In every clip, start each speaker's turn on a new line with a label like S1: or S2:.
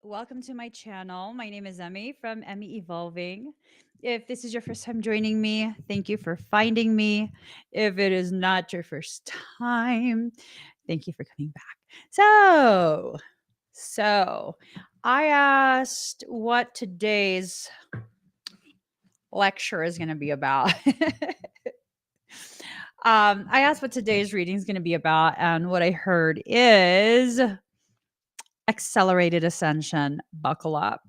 S1: Welcome to my channel. My name is Emmy from Emmy Evolving. If this is your first time joining me, thank you for finding me. If it is not your first time, thank you for coming back. So I asked what today's lecture is going to be about. I asked what today's reading is going to be about, and what I heard is accelerated ascension. Buckle up.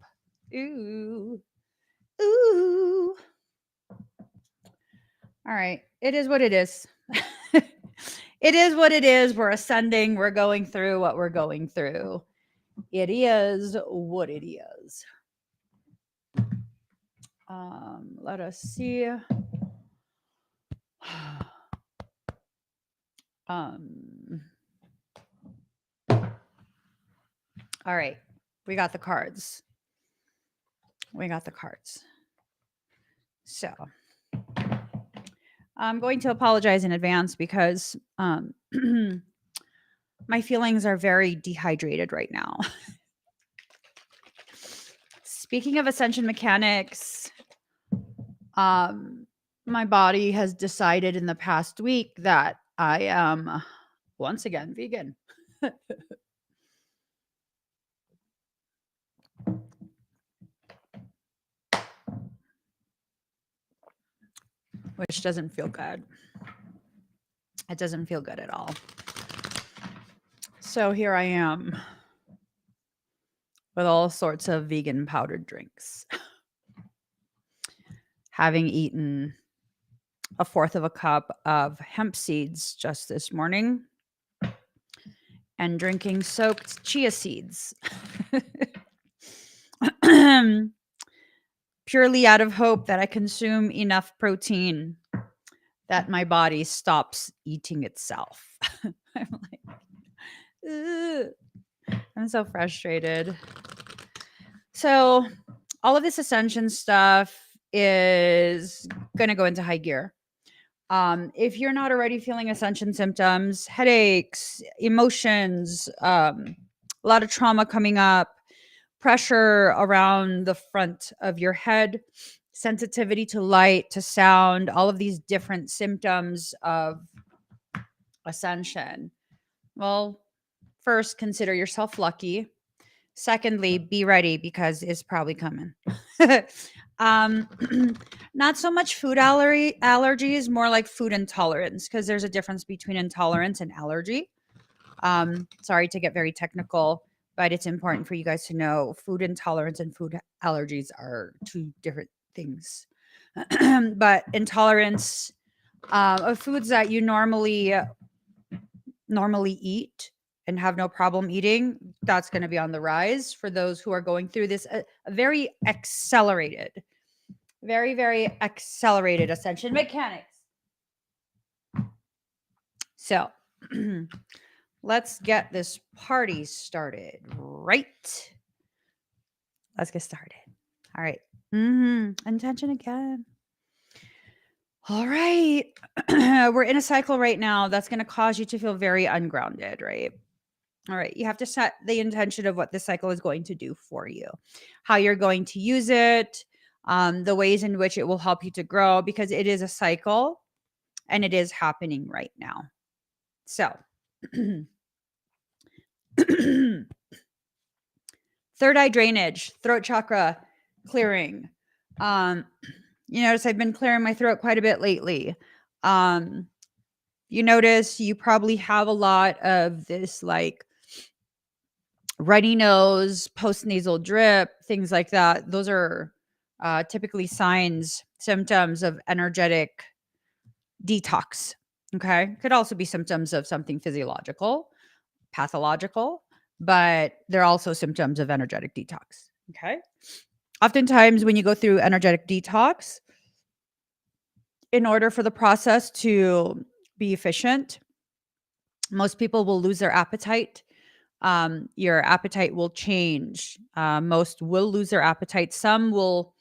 S1: Ooh. Ooh. All right. It is what it is. It is what it is. We're ascending. We're going through what we're going through. It is what it is. Let us see. All right. We got the cards. So I'm going to apologize in advance because my feelings are very dehydrated right now. Speaking of ascension mechanics, my body has decided in the past week that I am once again vegan. Which doesn't feel good. It doesn't feel good at all. So here I am with all sorts of vegan powdered drinks. Having eaten a fourth of a cup of hemp seeds just this morning and drinking soaked chia seeds. Purely out of hope that I consume enough protein that my body stops eating itself. I'm like, ugh. I'm so frustrated. So all of this ascension stuff is going to go into high gear. If you're not already feeling ascension symptoms, headaches, emotions, a lot of trauma coming up, pressure around the front of your head, sensitivity to light, to sound, all of these different symptoms of ascension. Well, first, consider yourself lucky. Secondly, be ready because it's probably coming. Not so much food allergies, more like food intolerance, because there's a difference between intolerance and allergy. Sorry to get very technical, but it's important for you guys to know food intolerance and food allergies are two different things. But intolerance of foods that you normally eat and have no problem eating, that's going to be on the rise for those who are going through this very accelerated, very accelerated ascension mechanics. So let's get this party started, right? Let's get started. All right. Intention again. All right. We're in a cycle right now that's going to cause you to feel very ungrounded, right? All right. You have to set the intention of what this cycle is going to do for you, how you're going to use it, the ways in which it will help you to grow, because it is a cycle and it is happening right now. So, third eye drainage, throat chakra clearing. You notice I've been clearing my throat quite a bit lately. You notice you probably have a lot of this like runny nose, post-nasal drip, things like that. Those are typically signs, symptoms of energetic detox. Okay. Could also be symptoms of something physiological, pathological, but they're also symptoms of energetic detox. Okay. Oftentimes, when you go through energetic detox, in order for the process to be efficient, most people will lose their appetite. Your appetite will change. Most will lose their appetite. Some will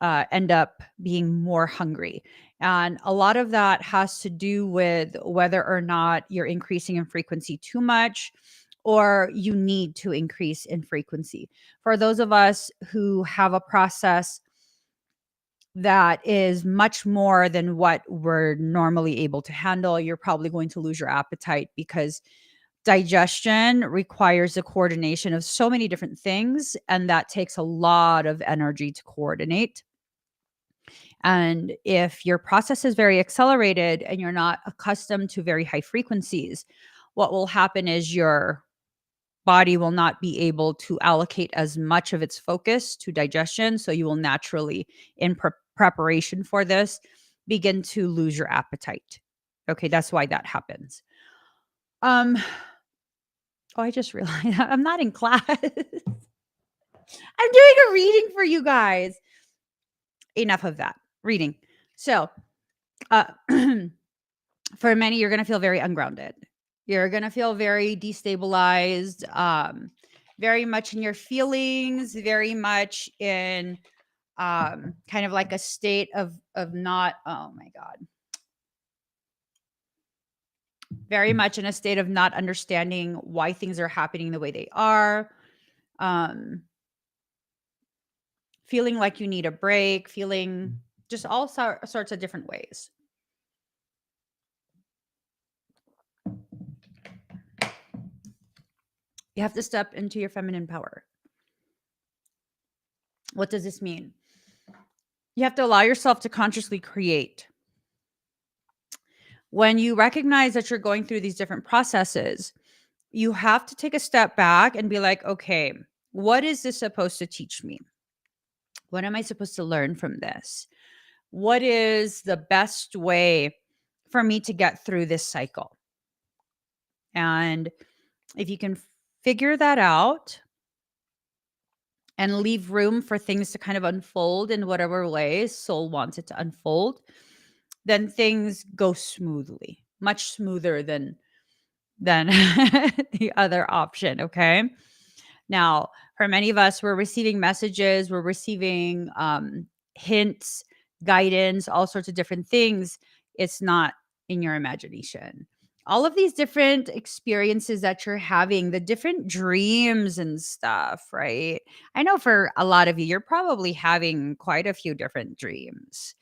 S1: end up being more hungry. And a lot of that has to do with whether or not you're increasing in frequency too much, or you need to increase in frequency. For those of us who have a process that is much more than what we're normally able to handle, you're probably going to lose your appetite because digestion requires the coordination of so many different things, and that takes a lot of energy to coordinate. And if your process is very accelerated and you're not accustomed to very high frequencies, what will happen is your body will not be able to allocate as much of its focus to digestion. So you will naturally, in preparation for this, begin to lose your appetite. Okay, that's why that happens. Um, oh, I just realized I'm not in class. I'm doing a reading for you guys. Enough of that reading. So, uh, for many, you're going to feel very ungrounded. You're going to feel very destabilized, very much in your feelings, very much in kind of like a state of not, oh my God, very much in a state of not understanding why things are happening the way they are. Um, feeling like you need a break, feeling just all sorts of different ways. You have to step into your feminine power. What does this mean? You have to allow yourself to consciously create. When you recognize that you're going through these different processes, you have to take a step back and be like, okay, what is this supposed to teach me? What am I supposed to learn from this? What is the best way for me to get through this cycle? And if you can figure that out and leave room for things to kind of unfold in whatever way soul wants it to unfold, then things go smoothly, much smoother than the other option. Okay. Now, for many of us, we're receiving messages, we're receiving hints, guidance, all sorts of different things. It's not in your imagination. All of these different experiences that you're having, the different dreams and stuff, right? I know for a lot of you, you're probably having quite a few different dreams.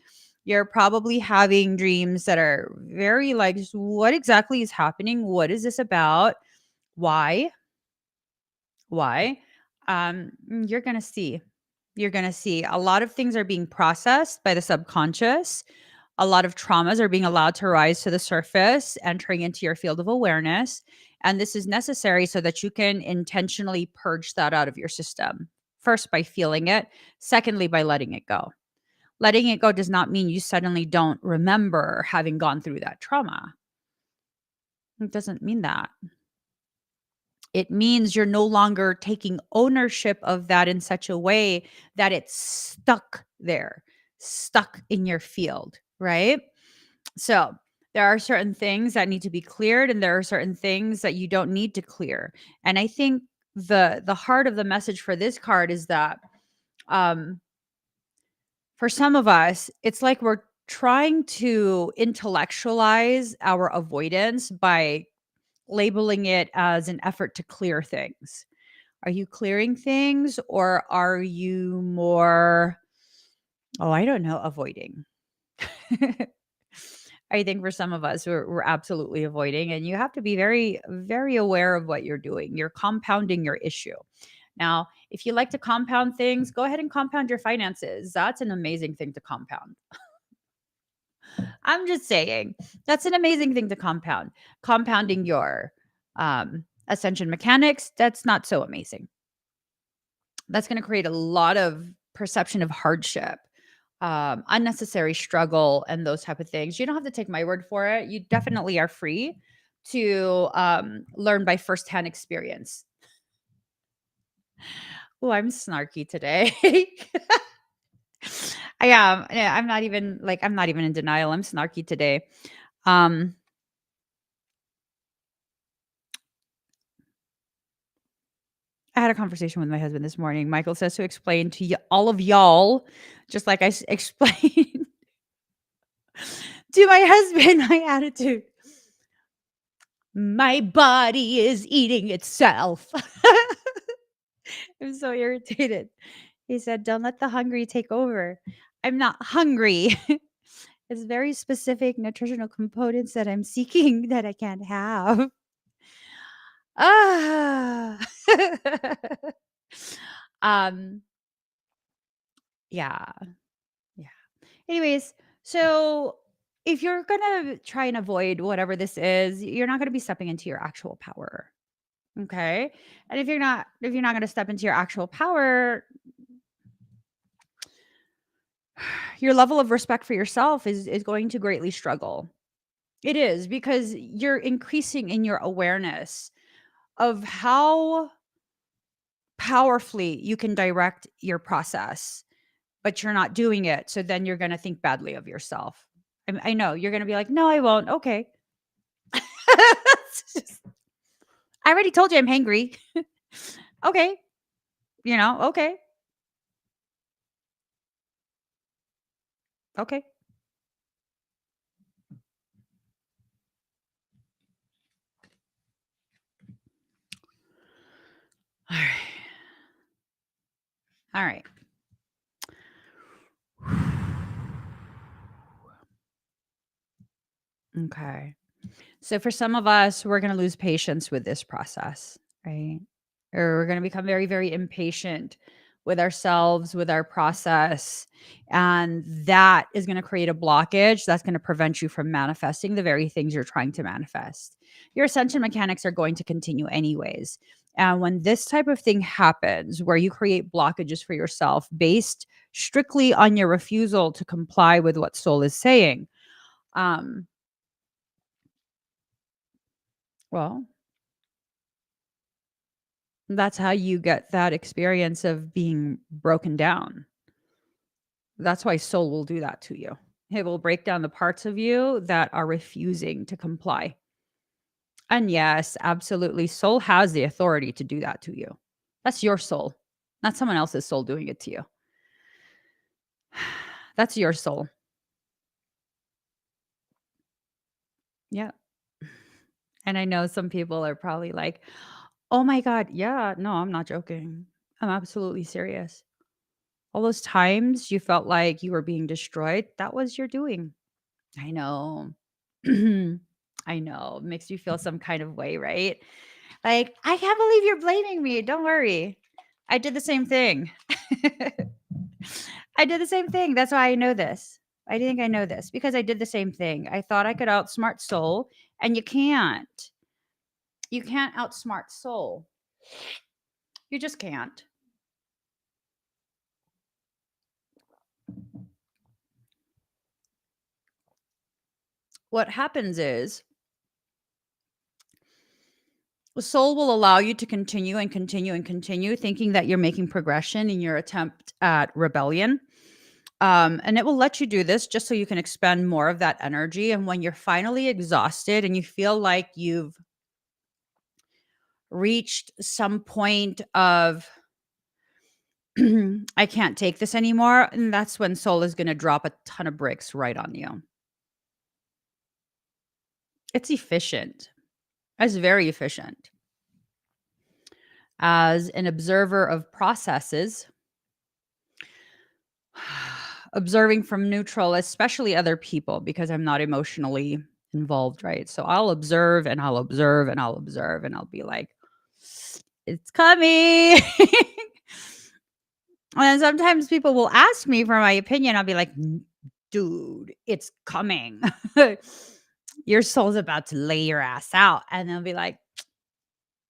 S1: You're probably having dreams that are very like, what exactly is happening? What is this about? Why? Why? You're going to see. You're going to see a lot of things are being processed by the subconscious. A lot of traumas are being allowed to rise to the surface, entering into your field of awareness. And this is necessary so that you can intentionally purge that out of your system. First, by feeling it. Secondly, by letting it go. Letting it go does not mean you suddenly don't remember having gone through that trauma. It doesn't mean that. It means you're no longer taking ownership of that in such a way that it's stuck there, stuck in your field, right? So there are certain things that need to be cleared, and there are certain things that you don't need to clear. And I think the heart of the message for this card is that um, for some of us, it's like we're trying to intellectualize our avoidance by labeling it as an effort to clear things. Are you clearing things or are you more, oh, I don't know, avoiding? I think for some of us, we're absolutely avoiding, and you have to be very, very aware of what you're doing. You're compounding your issue. Now, if you like to compound things, go ahead and compound your finances. That's an amazing thing to compound. I'm just saying, that's an amazing thing to compound. Compounding your ascension mechanics, that's not so amazing. That's going to create a lot of perception of hardship, unnecessary struggle, and those type of things. You don't have to take my word for it. You definitely are free to learn by firsthand experience. Oh, I'm snarky today. I am. Yeah, I'm not even in denial. I'm snarky today. Um, I had a conversation with my husband this morning. Michael says to explain to all of y'all, just like I explained to my husband, my attitude. My body is eating itself. I'm so irritated. He said, "Don't let the hungry take over." I'm not hungry. It's very specific nutritional components that I'm seeking that I can't have. Ah. um, yeah, yeah. Anyways, so if you're gonna try and avoid whatever this is, you're not gonna be stepping into your actual power. Okay. And if you're not gonna step into your actual power, your level of respect for yourself is going to greatly struggle. It is because you're increasing in your awareness of how powerfully you can direct your process, but you're not doing it. So then you're going to think badly of yourself. I know you're going to be like, no, I won't. Okay. It's just- I already told you I'm hangry. Okay. Okay. Okay. All right. All right. Okay. So for some of us, we're going to lose patience with this process, right? Or we're going to become very, very impatient with ourselves, with our process. And that is going to create a blockage that's going to prevent you from manifesting the very things you're trying to manifest. Your ascension mechanics are going to continue anyways. And when this type of thing happens, where you create blockages for yourself based strictly on your refusal to comply with what soul is saying, um, well, that's how you get that experience of being broken down. That's why soul will do that to you. It will break down the parts of you that are refusing to comply. And yes, absolutely, soul has the authority to do that to you. That's your soul, not someone else's soul doing it to you. That's your soul. Yeah. And I know some people are probably like, oh my God, yeah, no, I'm not joking. I'm absolutely serious. All those times you felt like you were being destroyed, that was your doing. I know. I know. Makes you feel some kind of way, right? Like, I can't believe you're blaming me. Don't worry. I did the same thing. I did the same thing. That's why I know this. I think I know this because I did the same thing. I thought I could outsmart soul, and you can't. You can't outsmart soul. You just can't. What happens is the soul will allow you to continue and continue and continue thinking that you're making progression in your attempt at rebellion. And it will let you do this just so you can expend more of that energy. And when you're finally exhausted and you feel like you've reached some point of, I can't take this anymore, and that's when soul is going to drop a ton of bricks right on you. It's efficient, it's very efficient. As an observer of processes, observing from neutral, especially other people, because I'm not emotionally involved, right? So I'll observe and I'll observe and I'll observe and I'll be like, it's coming. And sometimes people will ask me for my opinion. I'll be like, dude, it's coming. Your soul's about to lay your ass out. And they'll be like,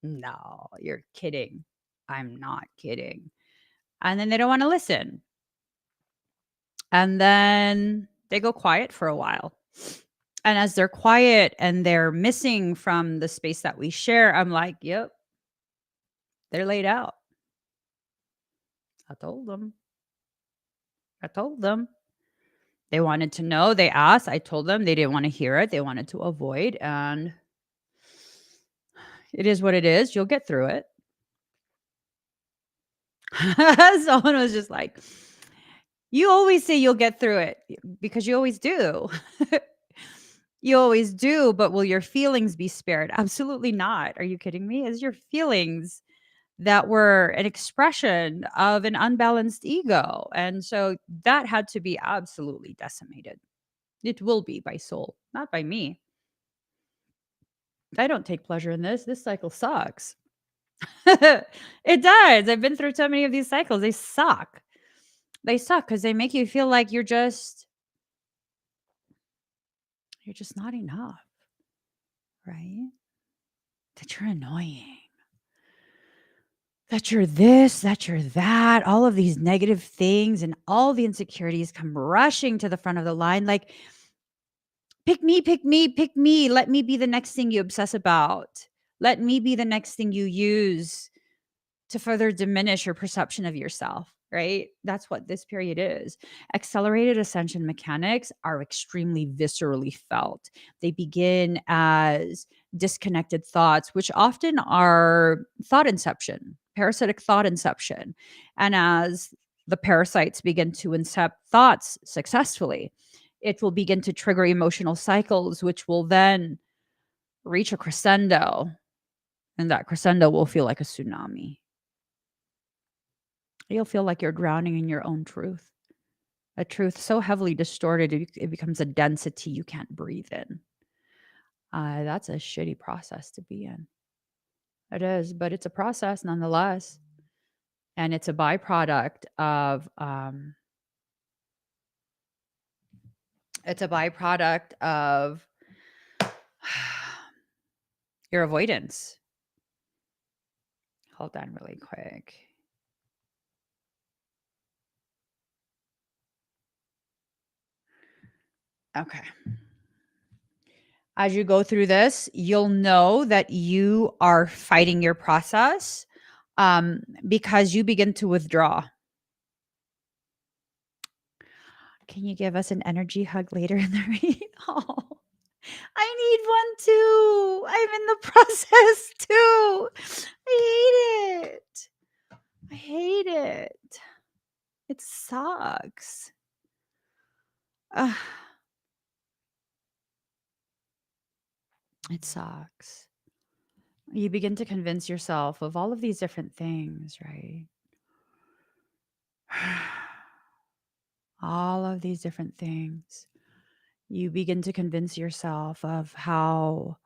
S1: no, you're kidding. I'm not kidding. And then they don't want to listen. And then they go quiet for a while. And as they're quiet and they're missing from the space that we share, I'm like, yep, they're laid out. I told them. I told them. They wanted to know. They asked. I told them they didn't want to hear it. They wanted to avoid. And it is what it is. You'll get through it. Someone was just like, you always say you'll get through it because you always do. You always do, but will your feelings be spared? Absolutely not. Are you kidding me? Is your feelings that were an expression of an unbalanced ego. And so that had to be absolutely decimated. It will be by soul, not by me. I don't take pleasure in this. This cycle sucks. It does. I've been through so many of these cycles. They suck. They suck because they make you feel like you're just not enough, right? That you're annoying. That you're this, that you're that, all of these negative things and all the insecurities come rushing to the front of the line like, pick me, pick me, pick me. Let me be the next thing you obsess about. Let me be the next thing you use to further diminish your perception of yourself, right? That's what this period is. Accelerated ascension mechanics are extremely viscerally felt. They begin as disconnected thoughts, which often are thought inception, parasitic thought inception. And as the parasites begin to incept thoughts successfully, it will begin to trigger emotional cycles, which will then reach a crescendo. And that crescendo will feel like a tsunami. You'll feel like you're drowning in your own truth. A truth so heavily distorted, it becomes a density you can't breathe in. That's a shitty process to be in. It is, but it's a process nonetheless. And it's a byproduct of it's a byproduct of your avoidance. Hold on really quick. Okay. As you go through this, you'll know that you are fighting your process because you begin to withdraw. Can you give us an energy hug later in the read? Oh, I need one too. I'm in the process too. I hate it. I hate it. It sucks. Ugh, it sucks. You begin to convince yourself of all of these different things, right? All of these different things. You begin to convince yourself of how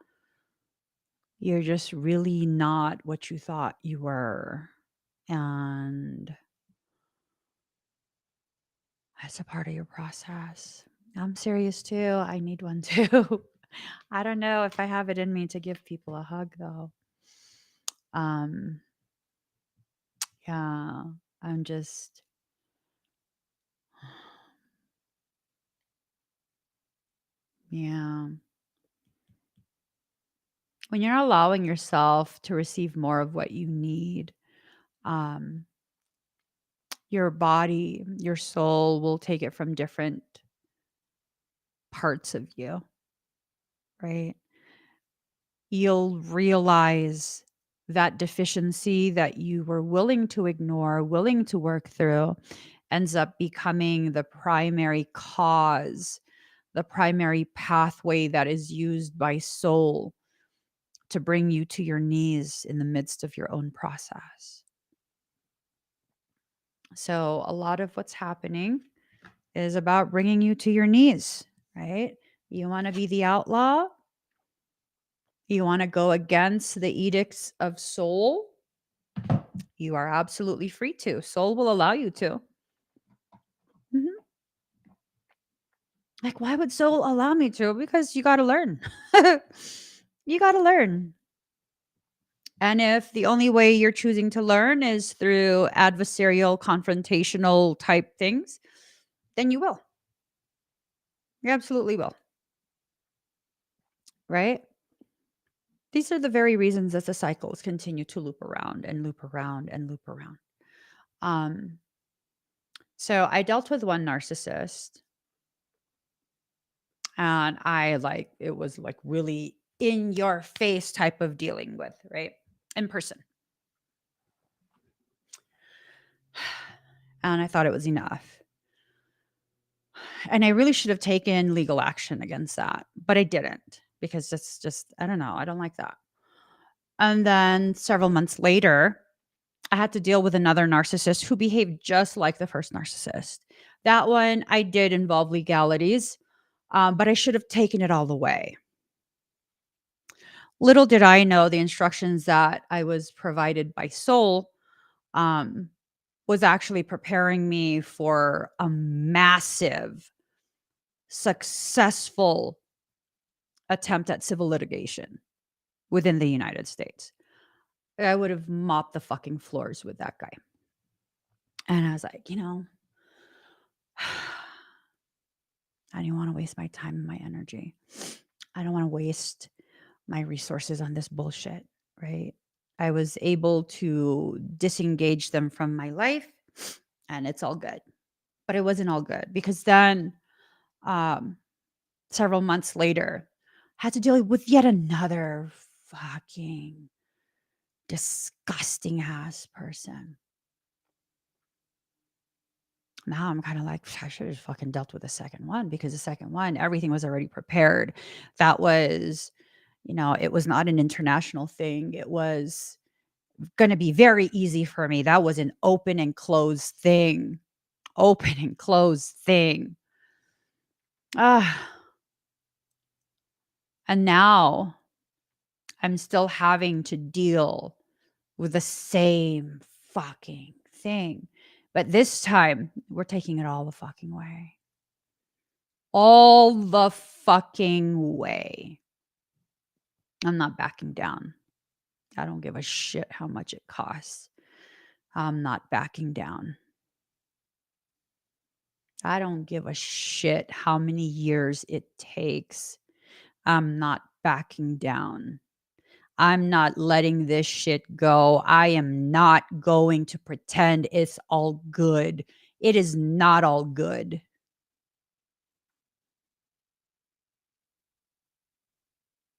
S1: you're just really not what you thought you were. And that's a part of your process. I'm serious too. I need one too. I don't know if I have it in me to give people a hug though. Um, yeah, I'm just, yeah. When you're allowing yourself to receive more of what you need, um, your body, your soul will take it from different parts of you, right? You'll realize that deficiency that you were willing to ignore, willing to work through, ends up becoming the primary cause, the primary pathway that is used by soul to bring you to your knees in the midst of your own process. So, a lot of what's happening is about bringing you to your knees, right? You want to be the outlaw, you want to go against the edicts of soul. You are absolutely free to. Soul will allow you to. Mhm. Like, why would soul allow me to? Because you got to learn. You got to learn. And if the only way you're choosing to learn is through adversarial, confrontational type things, then you will. You absolutely will. Right? These are the very reasons that the cycles continue to loop around and loop around and loop around. Um, so I dealt with one narcissist and it was like really in your face type of dealing with, right? In person. And I thought it was enough. And I really should have taken legal action against that, but I didn't because it's just, I don't know. I don't like that. And then several months later, I had to deal with another narcissist who behaved just like the first narcissist. That one, I did involve legalities, but I should have taken it all away. Little did I know the instructions that I was provided by Soul um, was actually preparing me for a massive, successful attempt at civil litigation within the United States. I would have mopped the fucking floors with that guy. And I was like, I don't want to waste my time and my energy. I don't want to waste my resources on this bullshit, right? I was able to disengage them from my life and it's all good. But it wasn't all good because then um, several months later, I had to deal with yet another fucking disgusting ass person. Now I'm kind of like, I should have fucking dealt with the second one because the second one, everything was already prepared. That was, it was not an international thing. It was going to be very easy for me. That was an open and closed thing. Open and closed thing. Ah. And now I'm still having to deal with the same fucking thing. But this time, we're taking it all the fucking way. All the fucking way. I'm not backing down. I don't give a shit how much it costs. I'm not backing down. I don't give a shit how many years it takes. I'm not backing down. I'm not letting this shit go. I am not going to pretend it's all good. It is not all good.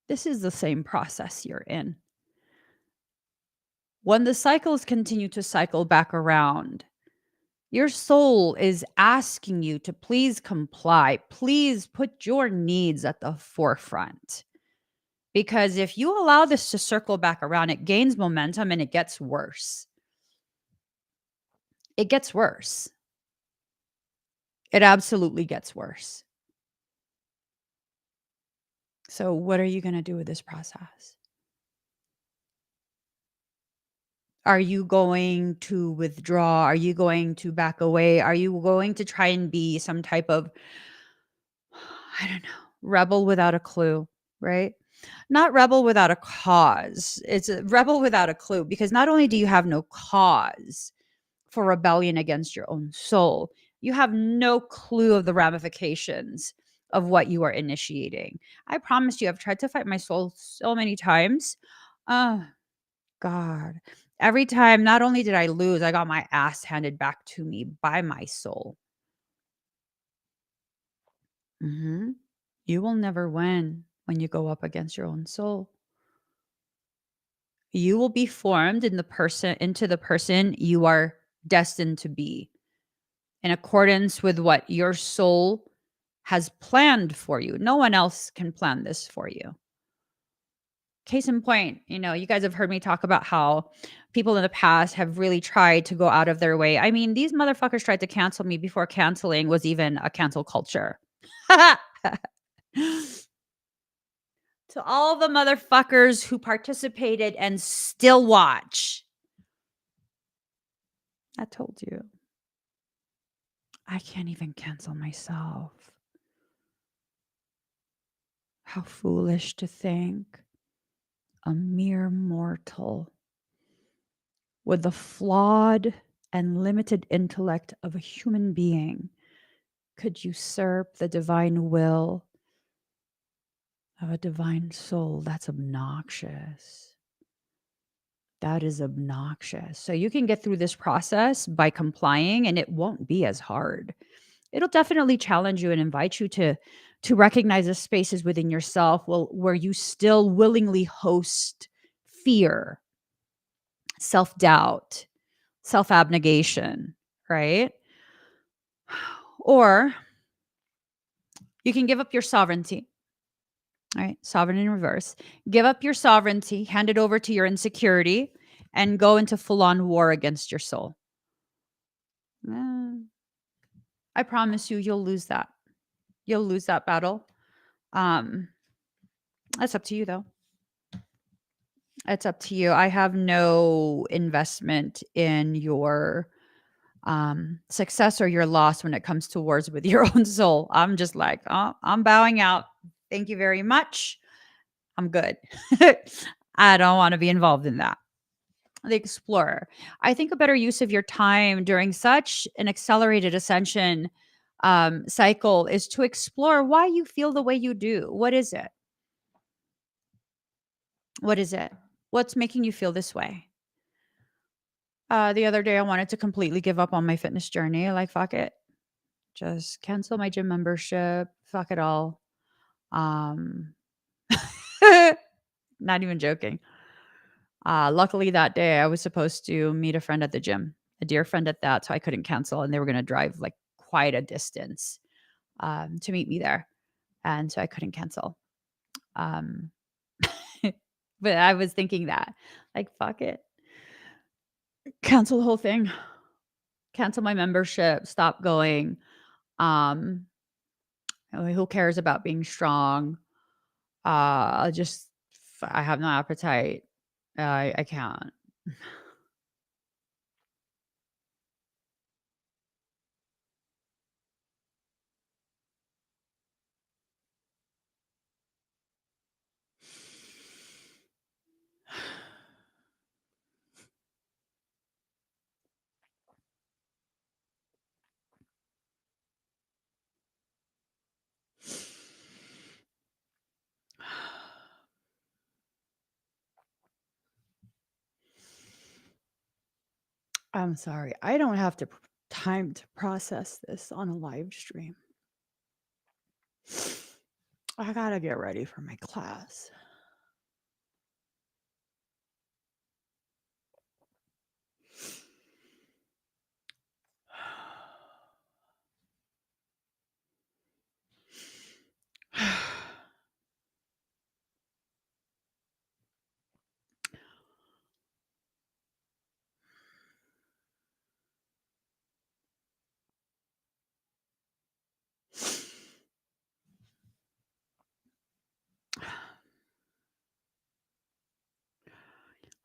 S1: This is the same process you're in. When the cycles continue to cycle back around, your soul is asking you to please comply. Please put your needs at the forefront. Because if you allow this to circle back around, it gains momentum and it gets worse. It gets worse. It absolutely gets worse. So, what are you going to do with this process? Are you going to withdraw? Are you going to back away? Are you going to try and be some type of, I don't know, rebel without a clue, right? Not rebel without a cause. It's a rebel without a clue because not only do you have no cause for rebellion against your own soul, you have no clue of the ramifications of what you are initiating. I promise you, I've tried to fight my soul so many times. Oh, God. Every time, not only did I lose, I got my ass handed back to me by my soul. Hmm. You will never win when you go up against your own soul. You will be formed into the person you are destined to be in accordance with what your soul has planned for you. No one else can plan this for you. Case in point, you guys have heard me talk about how people in the past have really tried to go out of their way. I mean, these motherfuckers tried to cancel me before canceling was even a cancel culture. To all the motherfuckers who participated and still watch, I told you. I can't even cancel myself. How foolish to think a mere mortal with the flawed and limited intellect of a human being could usurp the divine will of a divine soul. That's obnoxious. That is obnoxious. So you can get through this process by complying and it won't be as hard. It'll definitely challenge you and invite you to recognize the spaces within yourself where you still willingly host fear, self-doubt, self-abnegation, right? Or You can give up your sovereignty. All right, sovereign in reverse. Give up your sovereignty, hand it over to your insecurity, and go into full on war against your soul. Eh, I promise you, you'll lose that. You'll lose that battle. Um, that's up to you, though. It's up to you. I have no investment in your success or your loss when it comes to wars with your own soul. I'm just like, oh, I'm bowing out. Thank you very much. I'm good. I don't want to be involved in that. The explorer. I think a better use of your time during such an accelerated ascension cycle is to explore why you feel the way you do. What is it? What is it? What's making you feel this way? The other day, I wanted to completely give up on my fitness journey. Like, fuck it. Just cancel my gym membership. Fuck it all. Um, not even joking. Luckily, that day, I was supposed to meet a friend at the gym, a dear friend at that. So I couldn't cancel. And they were going to drive like quite a distance to meet me there. And so I couldn't cancel. Um, but I was thinking that, like, fuck it. Cancel the whole thing. Cancel my membership. Stop going. Um, who cares about being strong? I just, I have no appetite. I can't. I'm sorry. I don't have time to process this on a live stream. I gotta get ready for my class.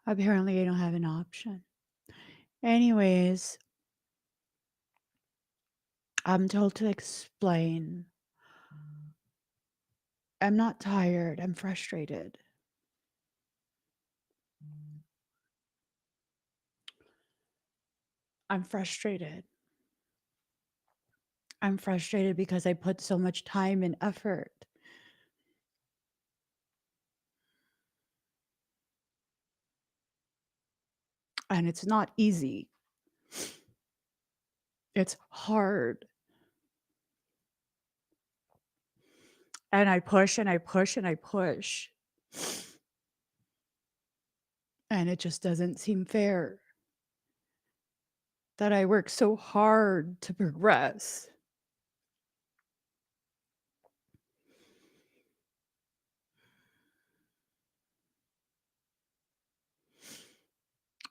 S1: Apparently, I don't have an option. Anyways, I'm told to explain. I'm not tired. I'm frustrated. I'm frustrated. I'm frustrated because I put so much time and effort. And it's not easy. It's hard. And I push and I push and I push. And it just doesn't seem fair that I work so hard to progress.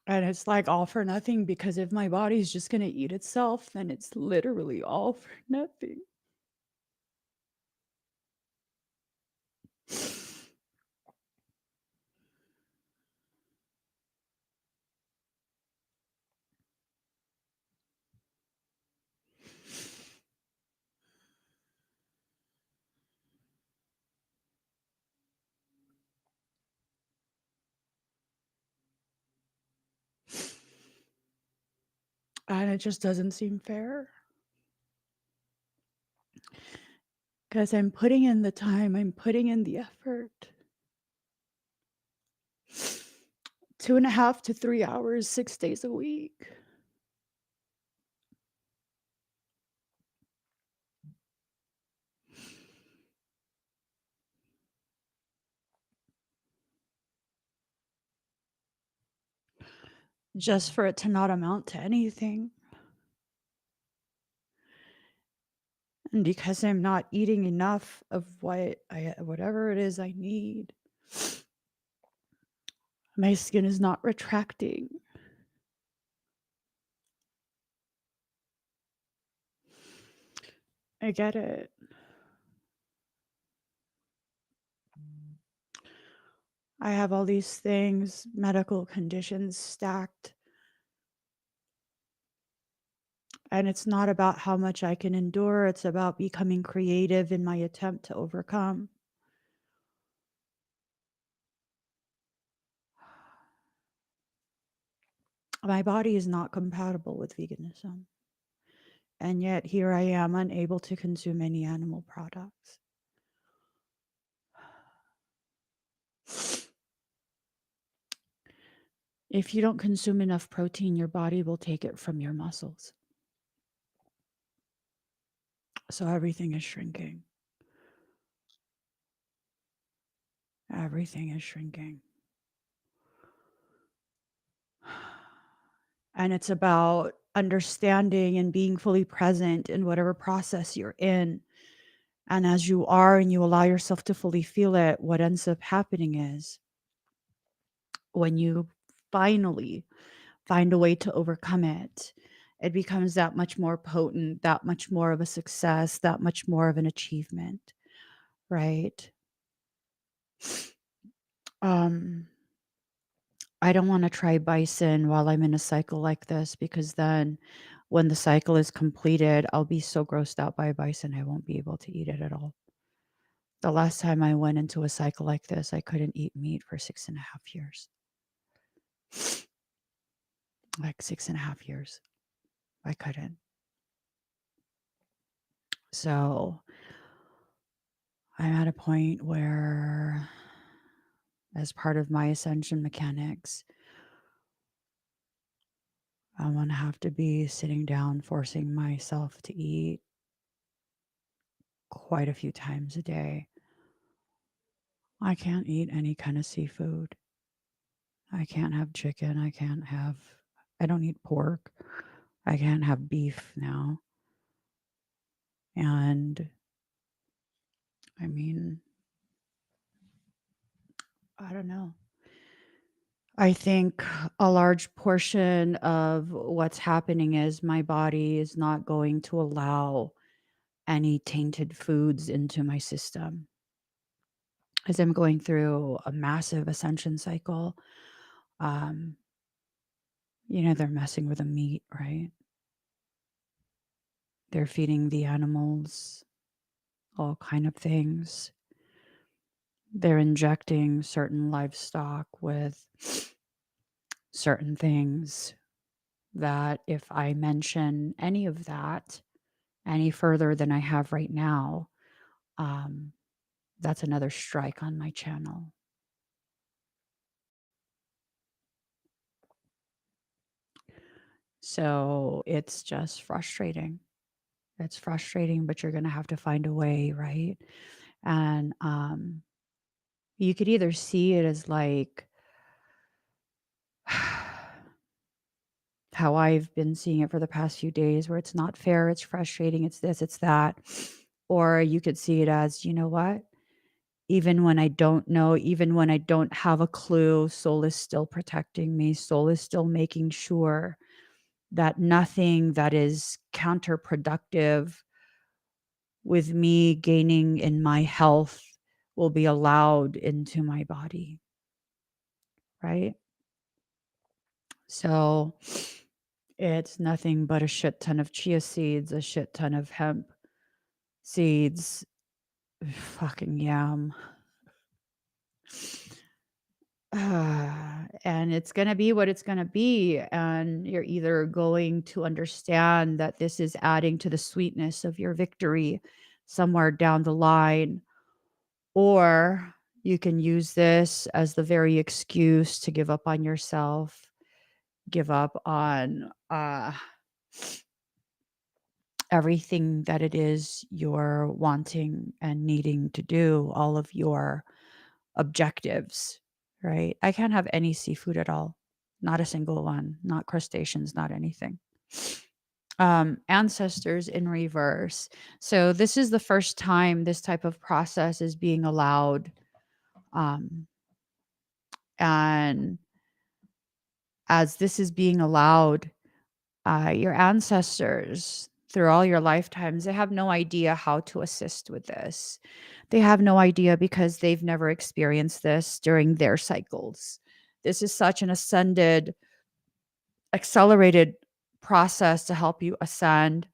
S1: And it's like all for nothing because if my body's just going to eat itself, then it's literally all for nothing. And it just doesn't seem fair. Because I'm putting in the time, I'm putting in the effort. 2.5 to 3 hours, 6 days a week. Just for it to not amount to anything. And because I'm not eating enough of whatever it is I need, my skin is not retracting. I get it. I have all these things, medical conditions stacked. And it's not about how much I can endure, it's about becoming creative in my attempt to overcome. My body is not compatible with veganism. And yet here I am unable to consume any animal products. If you don't consume enough protein, your body will take it from your muscles. So everything is shrinking. Everything is shrinking. And it's about understanding and being fully present in whatever process you're in. And as you are and you allow yourself to fully feel it, what ends up happening is when you finally find a way to overcome it, it becomes that much more potent, that much more of a success, that much more of an achievement, right? Um, I don't want to try bison while I'm in a cycle like this because then when the cycle is completed, I'll be so grossed out by bison, I won't be able to eat it at all. The last time I went into a cycle like this, I couldn't eat meat for 6.5 years. Like 6.5 years. I couldn't. So I'm at a point where, as part of my ascension mechanics, I'm going to have to be sitting down, forcing myself to eat quite a few times a day. I can't eat any kind of seafood. I can't have chicken. I don't eat pork. I can't have beef now. And I mean, I don't know. I think a large portion of what's happening is my body is not going to allow any tainted foods into my system. As I'm going through a massive ascension cycle, um, they're messing with the meat, right? They're feeding the animals all kind of things. They're injecting certain livestock with certain things that if I mention any of that any further than I have right now, um, that's another strike on my channel. So it's just frustrating. It's frustrating, but you're going to have to find a way, right? And you could either see it as like how I've been seeing it for the past few days, where it's not fair, it's frustrating, it's this, it's that. Or you could see it as, you know what? Even when I don't know, even when I don't have a clue, soul is still protecting me. Soul is still making sure that nothing that is counterproductive with me gaining in my health will be allowed into my body. Right? So it's nothing but a shit ton of chia seeds, a shit ton of hemp seeds, fucking yam. And it's going to be what it's going to be. And you're either going to understand that this is adding to the sweetness of your victory somewhere down the line, or you can use this as the very excuse to give up on yourself, give up on everything that it is you're wanting and needing to do, all of your objectives, right? I can't have any seafood at all. Not a single one, not crustaceans, not anything. ancestors in reverse. So this is the first time this type of process is being allowed. Um, and as this is being allowed, your ancestors through all your lifetimes, they have no idea how to assist with this. They have no idea because they've never experienced this during their cycles. This is such an ascended, accelerated process to help you ascend.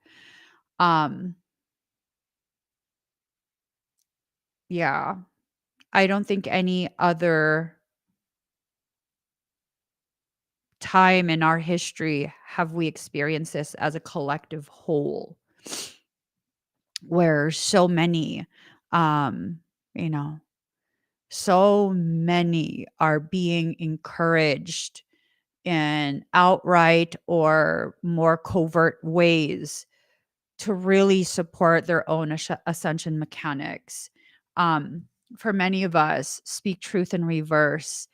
S1: Um, yeah, I don't think any other time in our history have we experienced this as a collective whole, where so many, um, you know, so many are being encouraged in outright or more covert ways to really support their own ascension mechanics. Um, for many of us, speak truth in reverse.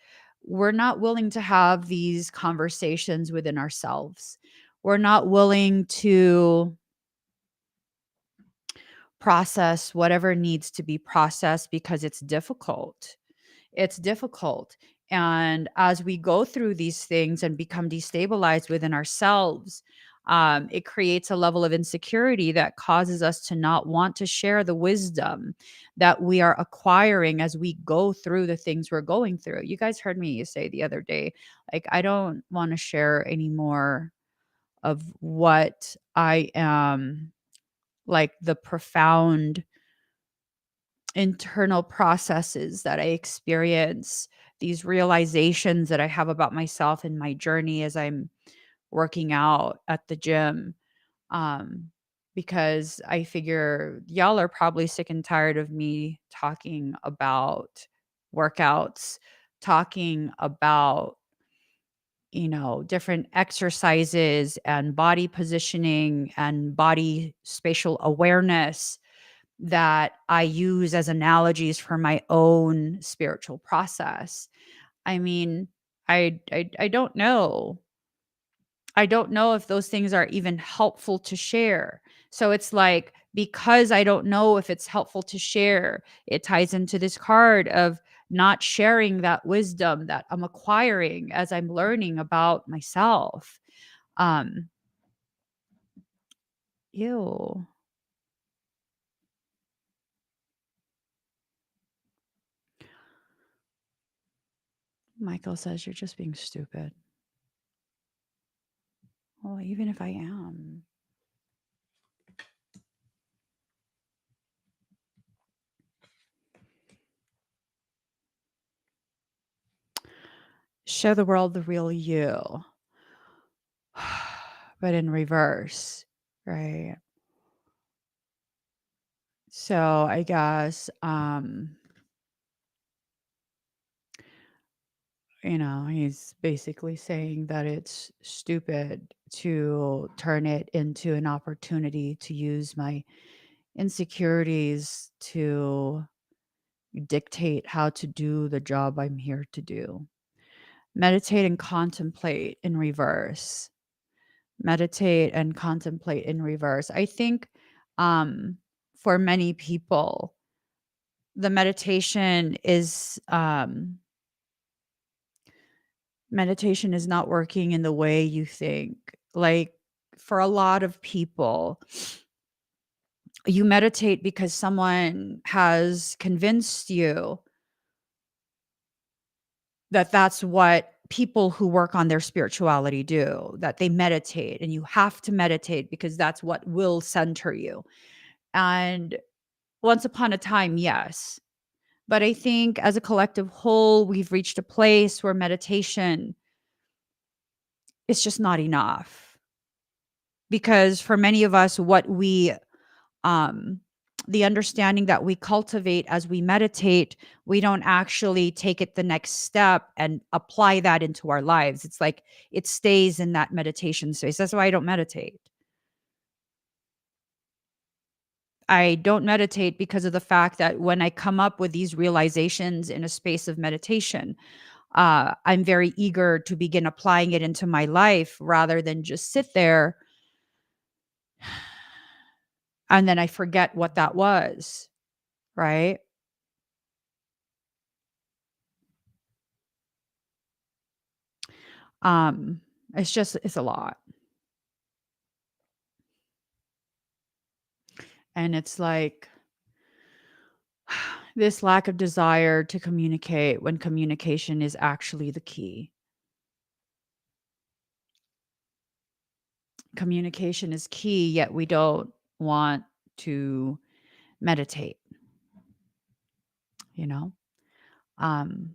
S1: We're not willing to have these conversations within ourselves. We're not willing to process whatever needs to be processed because it's difficult. It's difficult. And as we go through these things and become destabilized within ourselves, it creates a level of insecurity that causes us to not want to share the wisdom that we are acquiring as we go through the things we're going through. You guys heard me say the other day, like, I don't want to share any more of what I am, like the profound internal processes that I experience, these realizations that I have about myself in my journey as I'm working out at the gym. Um, because I figure y'all are probably sick and tired of me talking about workouts, talking about, different exercises and body positioning and body spatial awareness that I use as analogies for my own spiritual process. I mean, I don't know. I don't know if those things are even helpful to share. So it's like, because I don't know if it's helpful to share, it ties into this card of not sharing that wisdom that I'm acquiring as I'm learning about myself. Um, ew. Michael says you're just being stupid. Well, even if I am. Show the world the real you, but in reverse, right? So I guess, he's basically saying that it's stupid to turn it into an opportunity to use my insecurities to dictate how to do the job I'm here to do. Meditate and contemplate in reverse. Meditate and contemplate in reverse. I think, um, for many people, the meditation is not working in the way you think. Like, for a lot of people, you meditate because someone has convinced you that that's what people who work on their spirituality do, that they meditate and you have to meditate because that's what will center you. And once upon a time, yes. But I think as a collective whole, we've reached a place where meditation is just not enough. Because for many of us, um, the understanding that we cultivate as we meditate, we don't actually take it the next step and apply that into our lives. It's like it stays in that meditation space. That's why I don't meditate. I don't meditate because of the fact that when I come up with these realizations in a space of meditation, I'm very eager to begin applying it into my life rather than just sit there And then I forget what that was, right? Um, it's a lot. And it's like this lack of desire to communicate when communication is actually the key. Communication is key, yet we don't want to meditate, you know? Um,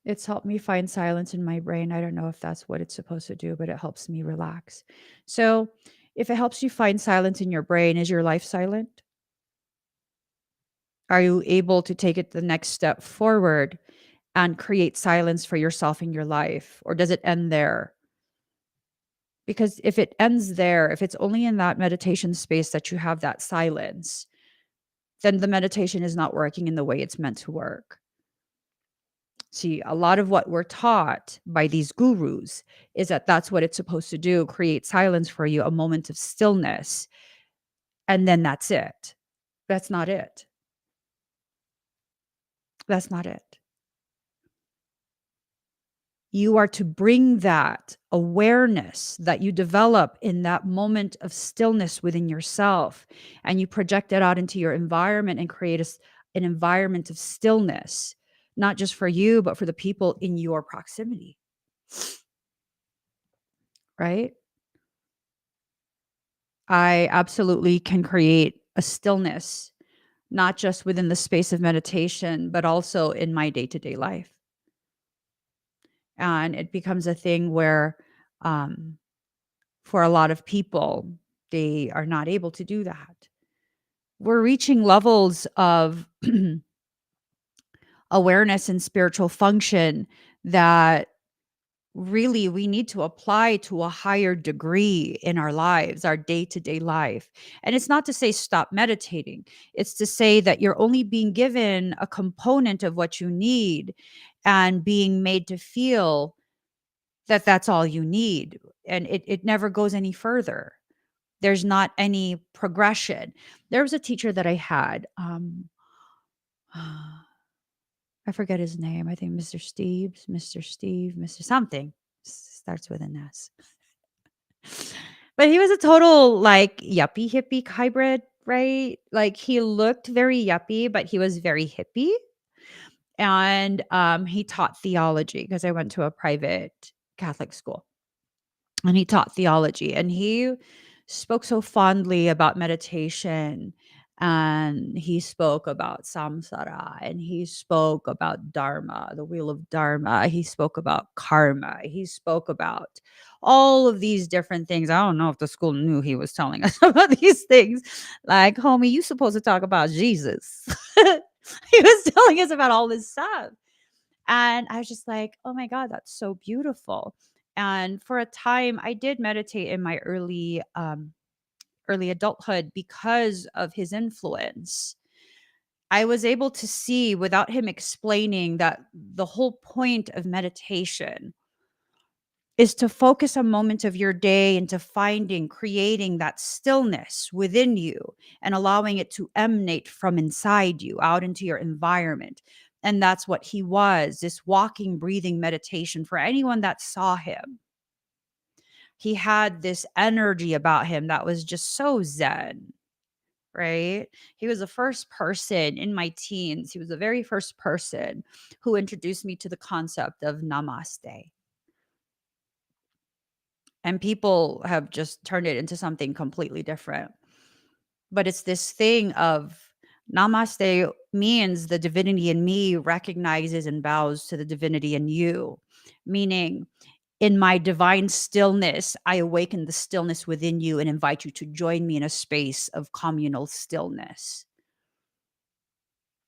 S1: it's helped me find silence in my brain. I don't know if that's what it's supposed to do, but it helps me relax. So, if it helps you find silence in your brain, is your life silent? Are you able to take it the next step forward and create silence for yourself in your life? Or does it end there? Because if it ends there, if it's only in that meditation space that you have that silence, then the meditation is not working in the way it's meant to work. See, a lot of what we're taught by these gurus is that that's what it's supposed to do, create silence for you, a moment of stillness, and then that's it. That's not it. That's not it. You are to bring that awareness that you develop in that moment of stillness within yourself, and you project it out into your environment and create an environment of stillness, not just for you, but for the people in your proximity, right? I absolutely can create a stillness, not just within the space of meditation, but also in my day to day life. And it becomes a thing where, um, for a lot of people, they are not able to do that. We're reaching levels of awareness and spiritual function that really we need to apply to a higher degree in our lives, our day to day life. And it's not to say stop meditating, it's to say that you're only being given a component of what you need and being made to feel that that's all you need. And it never goes any further. There's not any progression. There was a teacher that I had. I forget his name. I think Mr. Steve, Mr. something starts with an S. But he was a total like yuppie hippie hybrid, right? Like he looked very yuppie, but he was very hippie. And he taught theology because I went to a private Catholic school. And he taught theology, and he spoke so fondly about meditation, and he spoke about samsara, and he spoke about dharma, the wheel of dharma. He spoke about karma. He spoke about all of these different things. I don't know if the school knew he was telling us about these things. Like, homie, you supposed to talk about Jesus. He was telling us about all this stuff. And I was just like, "Oh my god, that's so beautiful." And for a time, I did meditate in my early adulthood because of his influence. I was able to see without him explaining that the whole point of meditation is to focus a moment of your day into finding, creating that stillness within you and allowing it to emanate from inside you out into your environment. And that's what he was, this walking, breathing meditation for anyone that saw him. He had this energy about him that was just so zen, right? He was the first person in my teens. He was the very first person who introduced me to the concept of namaste. And people have just turned it into something completely different. But it's this thing of namaste means the divinity in me recognizes and bows to the divinity in you, meaning in my divine stillness, I awaken the stillness within you and invite you to join me in a space of communal stillness.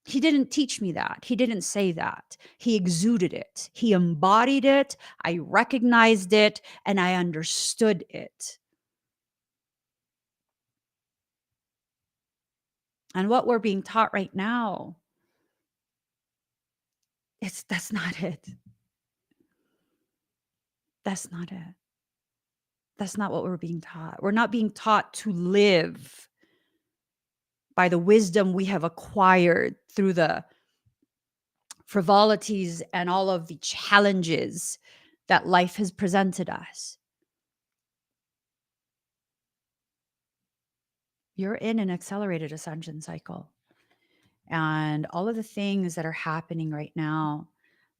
S1: He didn't teach me that. He didn't say that. He exuded it. He embodied it. I recognized it and I understood it. And what we're being taught right now, that's not it. That's not it. That's not what we're being taught. We're not being taught to live by the wisdom we have acquired through the frivolities and all of the challenges that life has presented us. You're in an accelerated ascension cycle. And all of the things that are happening right now,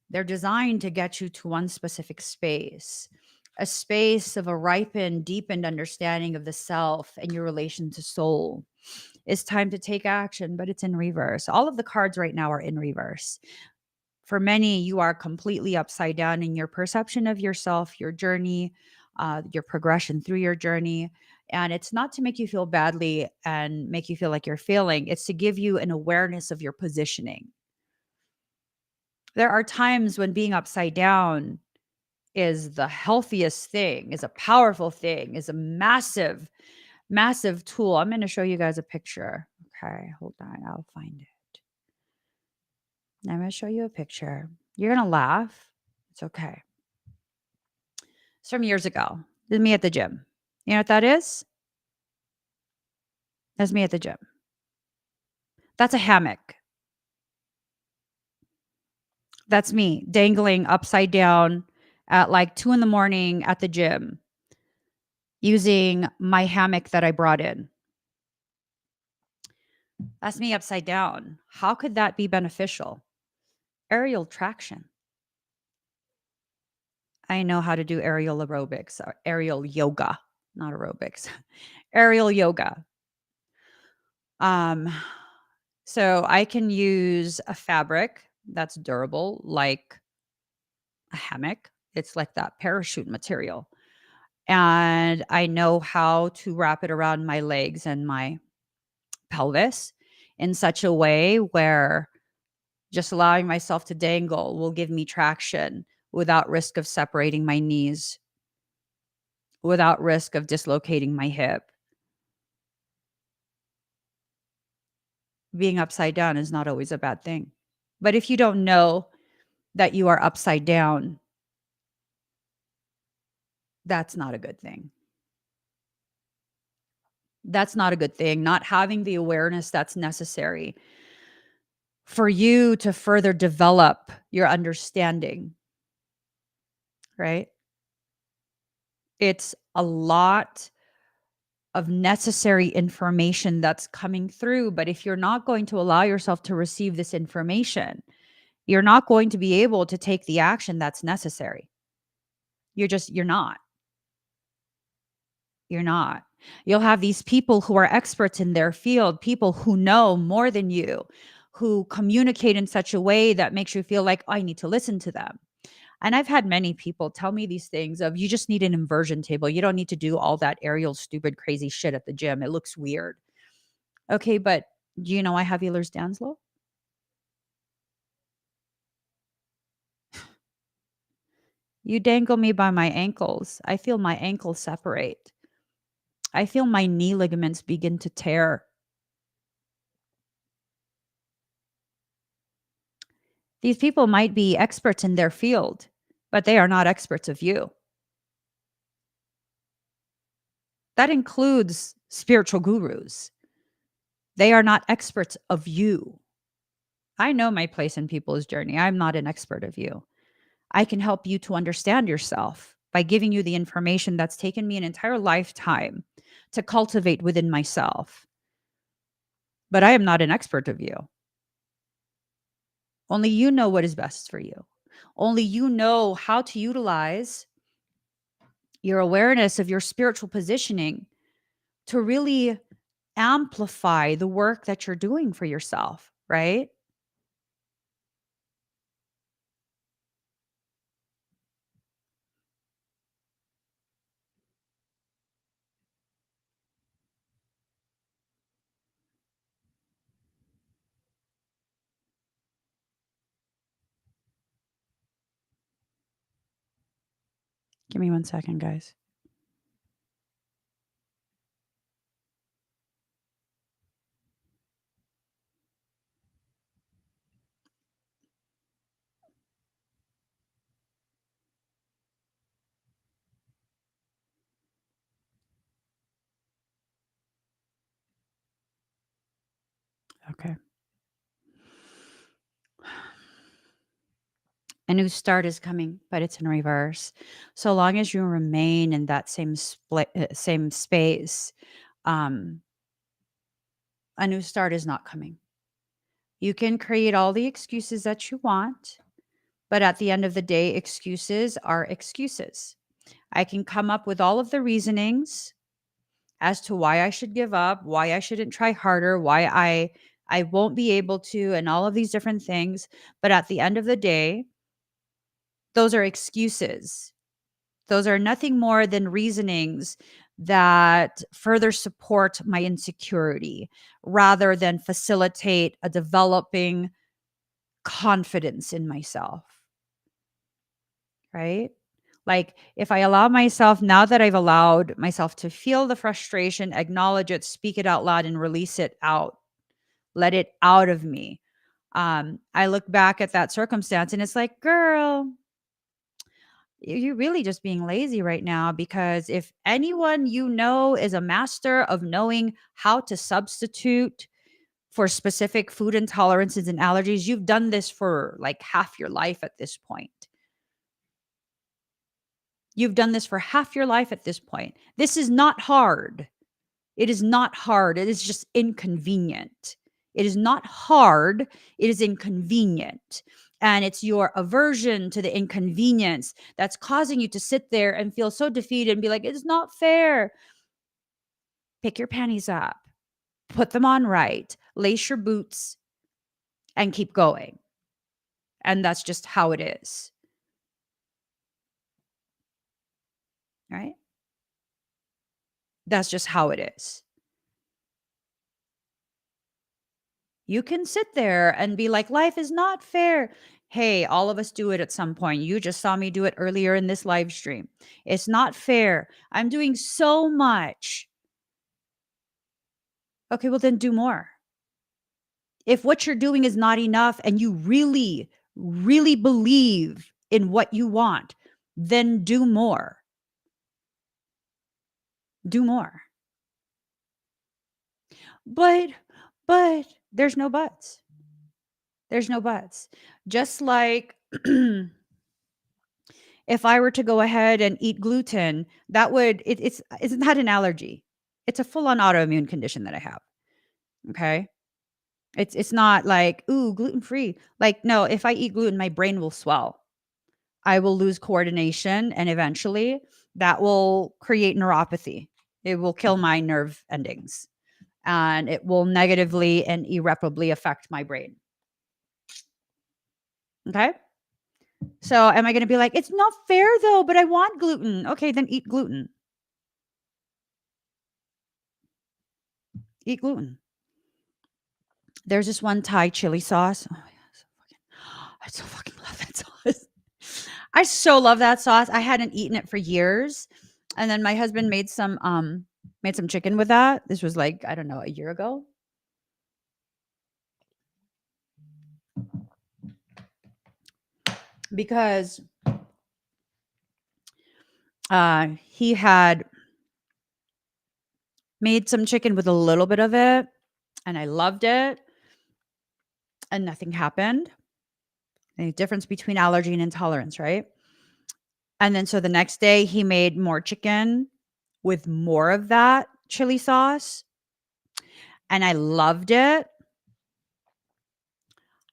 S1: they're designed to get you to one specific space, a space of a ripened, deepened understanding of the self and your relation to soul. It's time to take action, but it's in reverse. All of the cards right now are in reverse. For many, you are completely upside down in your perception of yourself, your journey, your progression through your journey. And it's not to make you feel badly and make you feel like you're failing, it's to give you an awareness of your positioning. There are times when being upside down is the healthiest thing, is a powerful thing, is a massive, massive tool. I'm going to show you guys a picture. Okay, hold on. I'll find it. I'm going to show you a picture. You're going to laugh. It's okay. It's from years ago. This is me at the gym. You know what that is? That's me at the gym. That's a hammock. That's me dangling upside down at like 2 in the morning at the gym using my hammock that I brought in. That's me upside down. How could that be beneficial? Aerial traction. I know how to do aerial aerobics, or aerial yoga, not aerobics, aerial yoga. Um, so I can use a fabric that's durable, like a hammock. It's like that parachute material. And I know how to wrap it around my legs and my pelvis in such a way where just allowing myself to dangle will give me traction without risk of separating my knees, without risk of dislocating my hip. Being upside down is not always a bad thing. But if you don't know that you are upside down, that's not a good thing. That's not a good thing. Not having the awareness that's necessary for you to further develop your understanding, right? It's a lot of necessary information that's coming through. But if you're not going to allow yourself to receive this information, you're not going to be able to take the action that's necessary. You're not. You're not. You'll have these people who are experts in their field, people who know more than you, who communicate in such a way that makes you feel like, oh, I need to listen to them. And I've had many people tell me these things of, you just need an inversion table. You don't need to do all that aerial, stupid, crazy shit at the gym. It looks weird. Okay, but do you know I have Ehlers-Danlos? You dangle me by my ankles. I feel my ankles separate. I feel my knee ligaments begin to tear. These people might be experts in their field, but they are not experts of you. That includes spiritual gurus. They are not experts of you. I know my place in people's journey. I'm not an expert of you. I can help you to understand yourself by giving you the information that's taken me an entire lifetime to cultivate within myself. But I am not an expert of you. Only you know what is best for you. Only you know how to utilize your awareness of your spiritual positioning to really amplify the work that you're doing for yourself, right? Give me 1 second, guys. Okay. A new start is coming, but it's in reverse. So long as you remain in that same space, um, a new start is not coming. You can create all the excuses that you want, but at the end of the day, excuses are excuses. I can come up with all of the reasonings as to why I should give up, why I shouldn't try harder, why I won't be able to, and all of these different things. But at the end of the day, those are excuses. Those are nothing more than reasonings that further support my insecurity rather than facilitate a developing confidence in myself, right? Like if I allow myself, now that I've allowed myself to feel the frustration, acknowledge it, speak it out loud, and release it out, let it out of me. I look back at that circumstance and it's like, girl, you're really just being lazy right now, because if anyone you know is a master of knowing how to substitute for specific food intolerances and allergies, you've done this for like half your life at this point. You've done this for half your life at this point. This is not hard. It is not hard. It is just inconvenient. It is not hard. It is inconvenient. And it's your aversion to the inconvenience that's causing you to sit there and feel so defeated and be like, it's not fair. Pick your panties up, put them on right, lace your boots, and keep going. And that's just how it is. Right? That's just how it is. You can sit there and be like, life is not fair. Hey, all of us do it at some point. You just saw me do it earlier in this live stream. It's not fair. I'm doing so much. Okay, well, then do more. If what you're doing is not enough and you really, really believe in what you want, then do more. Do more. But, there's no buts. There's no buts. Just like if I were to go ahead and eat gluten, that would it's not an allergy. It's a full-on autoimmune condition that I have. Okay? It's not like, ooh, gluten-free. Like, no, if I eat gluten, my brain will swell. I will lose coordination, and eventually that will create neuropathy. It will kill my nerve endings, and it will negatively and irreparably affect my brain. Okay? So am I going to be like, it's not fair though, but I want gluten. Okay, then eat gluten. Eat gluten. There's this one Thai chili sauce. Oh my god, I so fucking love that sauce. I so love that sauce. I hadn't eaten it for years. And then my husband made some chicken with that. This was like, I don't know, a year ago. Because he had made some chicken with a little bit of it, and I loved it, and nothing happened. Any difference between allergy and intolerance, right? And then so the next day he made more chicken with more of that chili sauce, and I loved it.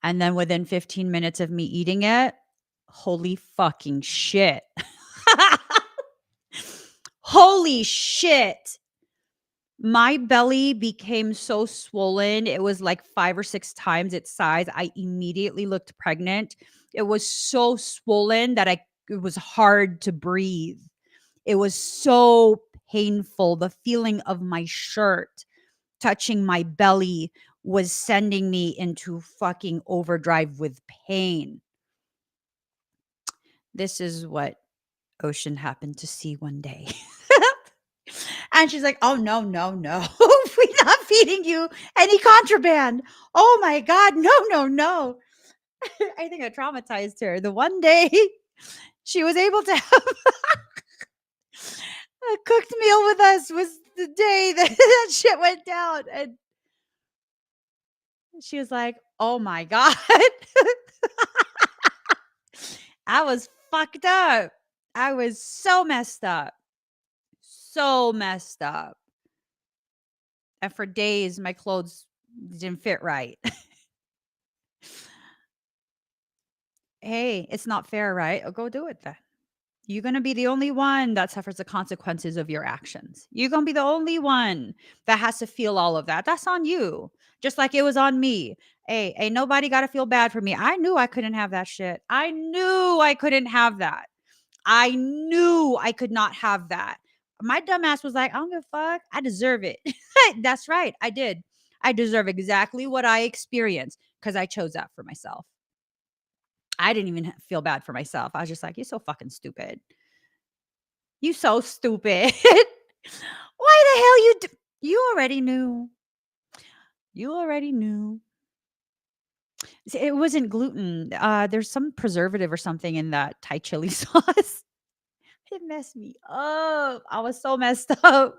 S1: And then within 15 minutes of me eating it, holy fucking shit. Holy shit. My belly became so swollen. It was like 5 or 6 times its size. I immediately looked pregnant. It was so swollen that it was hard to breathe. It was so painful. The feeling of my shirt touching my belly was sending me into fucking overdrive with pain. This is what Ocean happened to see one day. And she's like, oh, no, no, no. We're not feeding you any contraband. Oh my God. No, no, no. I think I traumatized her. The one day she was able to have a cooked meal with us was the day that that shit went down. And She was like, "Oh my God." I was fucked up. I was so messed up. So messed up. And for days, my clothes didn't fit right. Hey, it's not fair, right? Oh, go do it then. You're gonna be the only one that suffers the consequences of your actions. You're gonna be the only one that has to feel all of that. That's on you. Just like it was on me. Hey, ain't nobody gotta feel bad for me. I knew I couldn't have that shit. I knew I couldn't have that. I knew I could not have that. My dumb ass was like, I don't give a fuck. I deserve it. That's right. I did. I deserve exactly what I experienced because I chose that for myself. I didn't even feel bad for myself. I was just like, you're so fucking stupid. You so stupid. Why the hell you already knew. You already knew. See, it wasn't gluten. There's some preservative or something in that Thai chili sauce. It messed me up. I was so messed up.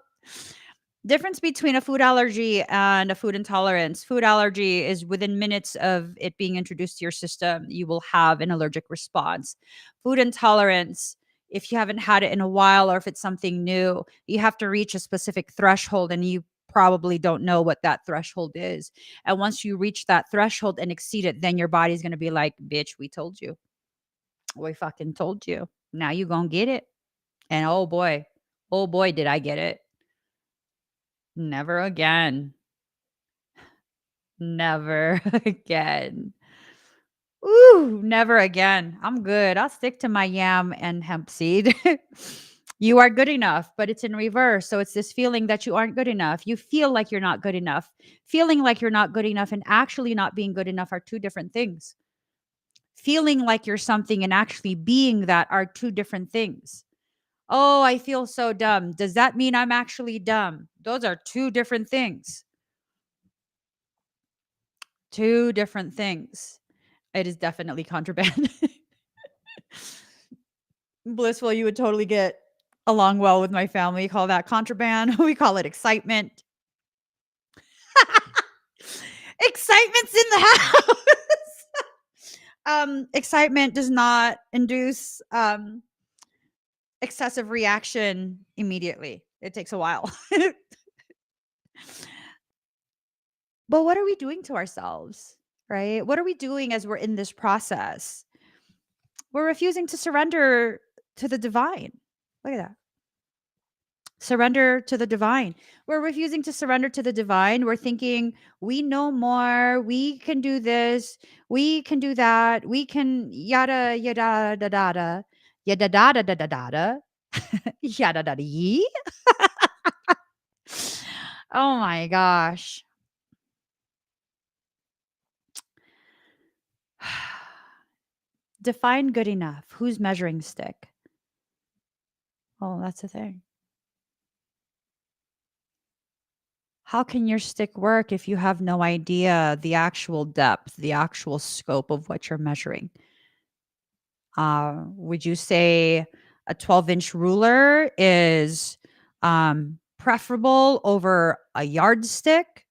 S1: Difference between a food allergy and a food intolerance. Food allergy is within minutes of it being introduced to your system, you will have an allergic response. Food intolerance, if you haven't had it in a while or if it's something new, you have to reach a specific threshold and you probably don't know what that threshold is. And once you reach that threshold and exceed it, then your body's going to be like, bitch, we told you. We fucking told you. Now you going to get it. And oh boy, did I get it. Never again. Never again. Ooh, never again. I'm good. I'll stick to my yam and hemp seed. You are good enough, but it's in reverse. So it's this feeling that you aren't good enough. You feel like you're not good enough. Feeling like you're not good enough and actually not being good enough are two different things. Feeling like you're something and actually being that are two different things. Oh, I feel so dumb. Does that mean I'm actually dumb? Those are two different things. Two different things. It is definitely contraband. Blissful, you would totally get along well with my family. We call that contraband. We call it excitement. Excitement's in the house. Excitement does not induce excessive reaction immediately. It takes a while. But what are we doing to ourselves? Right? What are we doing as we're in this process? We're refusing to surrender to the divine. Look at that. Surrender to the divine. We're refusing to surrender to the divine. We're thinking we know more. We can do this. We can do that. We can yada yada da da da yada da da da da da da yada da da yee. Oh my gosh. Define good enough. Who's measuring stick? Oh, that's the thing. How can your stick work if you have no idea the actual depth, the actual scope of what you're measuring? Would you say a 12-inch ruler is preferable over a yardstick?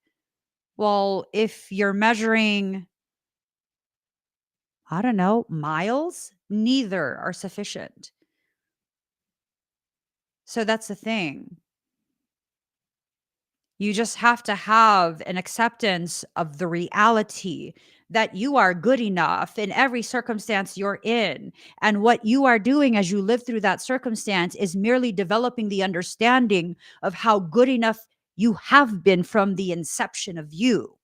S1: Well, if you're measuring, I don't know, miles, neither are sufficient. So that's the thing. You just have to have an acceptance of the reality that you are good enough in every circumstance you're in. And what you are doing as you live through that circumstance is merely developing the understanding of how good enough you have been from the inception of you.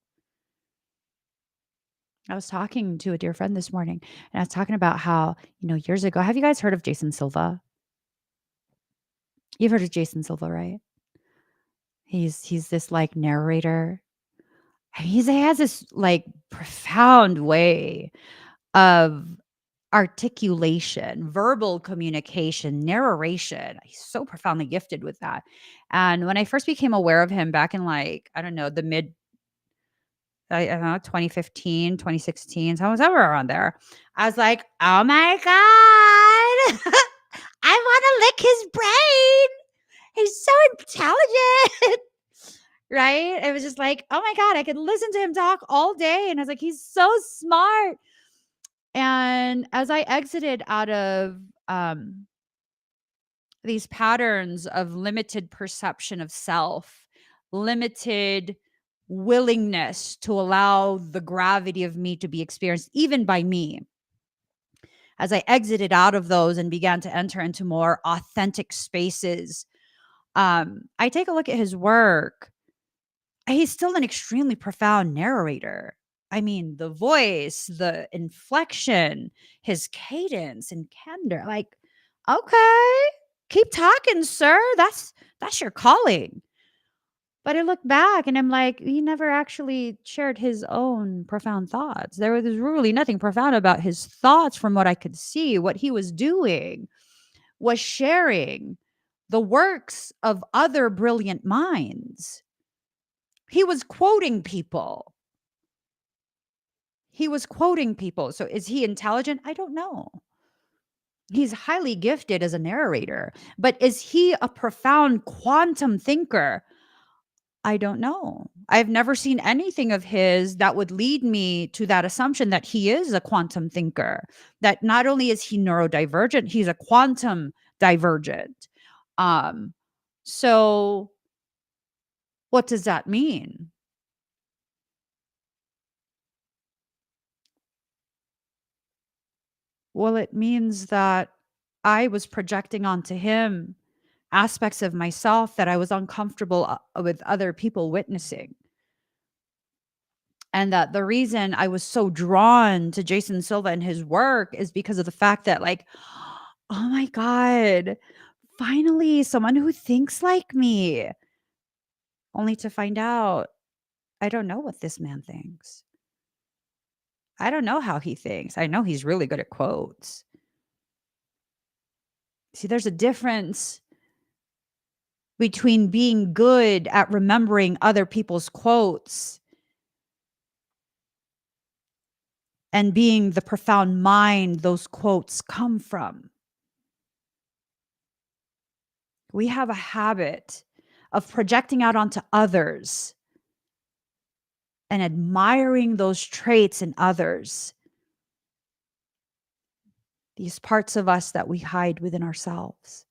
S1: I was talking to a dear friend this morning and I was talking about how, years ago, have you guys heard of Jason Silva? You've heard of Jason Silva, right? He's this like narrator. He has this like profound way of articulation, verbal communication, narration. He's so profoundly gifted with that. And when I first became aware of him back in like, I don't know, the mid, I don't know, 2015, 2016, somewhere around there, I was like, oh my God, I want to lick his brain. He's so intelligent. right? It was just like, oh my God, I could listen to him talk all day. And I was like, he's so smart. And as I exited out of these patterns of limited perception of self, limited willingness to allow the gravity of me to be experienced, even by me, as I exited out of those and began to enter into more authentic spaces, I take a look at his work. He's still an extremely profound narrator. I mean, the voice, the inflection, his cadence and candor. Like, okay, keep talking, sir. That's your calling. But I look back and I'm like, he never actually shared his own profound thoughts. There was really nothing profound about his thoughts from what I could see. What he was doing was sharing the works of other brilliant minds. He was quoting people. He was quoting people. So is he intelligent? I don't know. He's highly gifted as a narrator, but is he a profound quantum thinker? I don't know. I've never seen anything of his that would lead me to that assumption that he is a quantum thinker, that not only is he neurodivergent, he's a quantum divergent. Um, so what does that mean? Well, it means that I was projecting onto him aspects of myself that I was uncomfortable with other people witnessing. And that the reason I was so drawn to Jason Silva and his work is because of the fact that, like, oh my God, finally someone who thinks like me, only to find out I don't know what this man thinks. I don't know how he thinks. I know he's really good at quotes. See, there's a difference between being good at remembering other people's quotes and being the profound mind those quotes come from. We have a habit of projecting out onto others and admiring those traits in others, these parts of us that we hide within ourselves.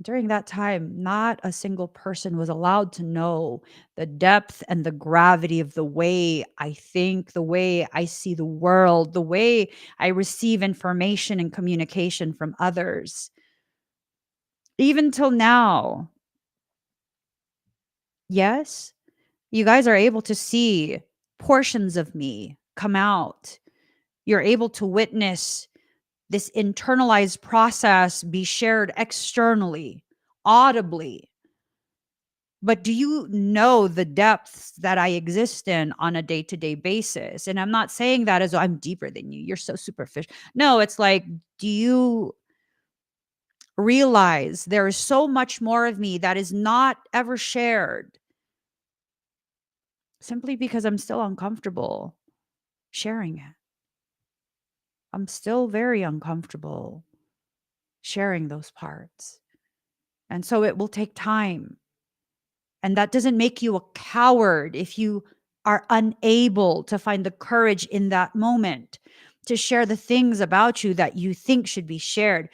S1: During that time, not a single person was allowed to know the depth and the gravity of the way I think, the way I see the world, the way I receive information and communication from others. Even till now, yes, you guys are able to see portions of me come out. You're able to witness this internalized process be shared externally, audibly. But do you know the depths that I exist in on a day-to-day basis? And I'm not saying that as though I'm deeper than you. You're so superficial. No, it's like, do you realize there is so much more of me that is not ever shared simply because I'm still uncomfortable sharing it? I'm still very uncomfortable sharing those parts. And so it will take time. And that doesn't make you a coward if you are unable to find the courage in that moment to share the things about you that you think should be shared.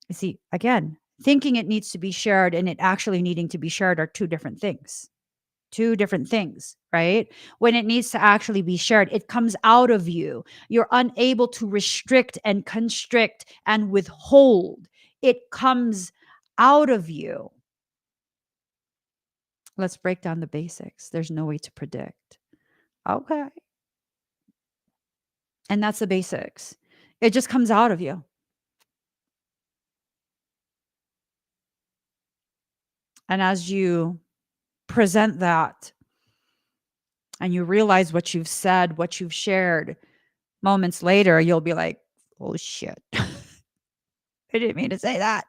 S1: You see, again, thinking it needs to be shared and it actually needing to be shared are two different things. Two different things, right? When it needs to actually be shared, it comes out of you. You're unable to restrict and constrict and withhold. It comes out of you. Let's break down the basics. There's no way to predict. Okay. And that's the basics. It just comes out of you. And as you present that and you realize what you've said, what you've shared, moments later, you'll be like, oh shit. I didn't mean to say that.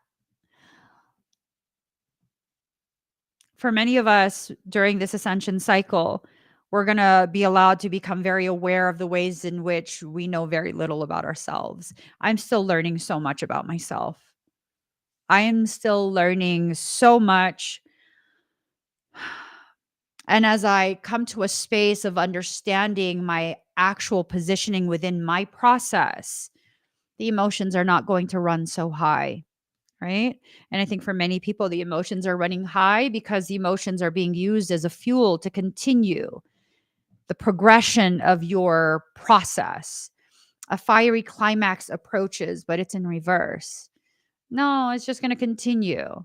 S1: For many of us during this ascension cycle, we're going to be allowed to become very aware of the ways in which we know very little about ourselves. I'm still learning so much about myself. I am still learning so much And as I come to a space of understanding my actual positioning within my process, the emotions are not going to run so high, right? And I think for many people, the emotions are running high because the emotions are being used as a fuel to continue the progression of your process. A fiery climax approaches, but it's in reverse. No, it's just going to continue.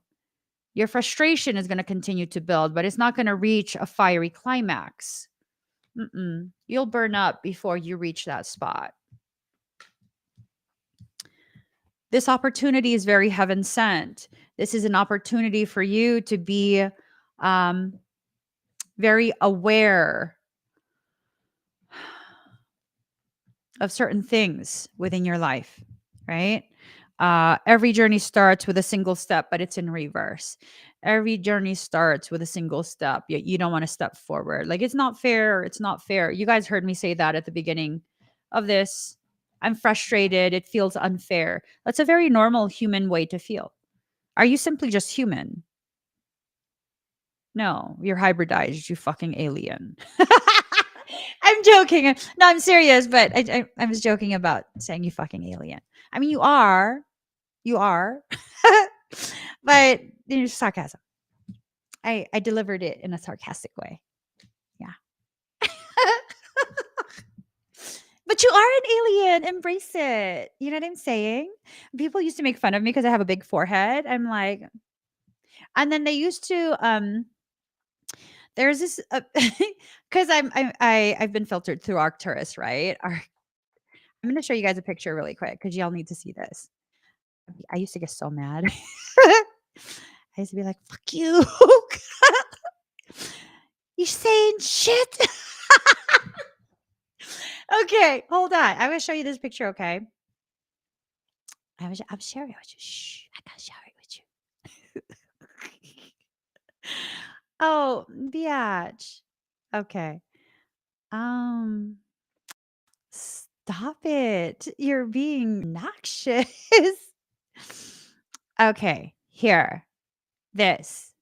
S1: Your frustration is going to continue to build, but it's not going to reach a fiery climax. You'll burn up before you reach that spot. This opportunity is very heaven sent. This is an opportunity for you to be very aware of certain things within your life, right? Every journey starts with a single step, but it's in reverse. Every journey starts with a single step, yet you don't want to step forward. Like, it's not fair. It's not fair. You guys heard me say that at the beginning of this. I'm frustrated. It feels unfair. That's a very normal human way to feel. Are you simply just human? No, you're hybridized, you fucking alien. I'm joking. No, I'm serious, but I was joking about saying you fucking alien. I mean, you are. You are. But it's sarcasm. I delivered it in a sarcastic way. Yeah. But you are an alien. Embrace it. You know what I'm saying? People used to make fun of me because I have a big forehead. I'm like, and then they used to there's this because I've been filtered through Arcturus, right? I'm gonna show you guys a picture really quick because y'all need to see this. I used to get so mad. I used to be like, "Fuck you, you saying shit." Okay, hold on. I'm gonna show you this picture. Okay, I'm sharing it with you. Shh, I gotta share it with you. Oh, biatch. Okay. Um. Stop it. You're being noxious. Okay, here. This.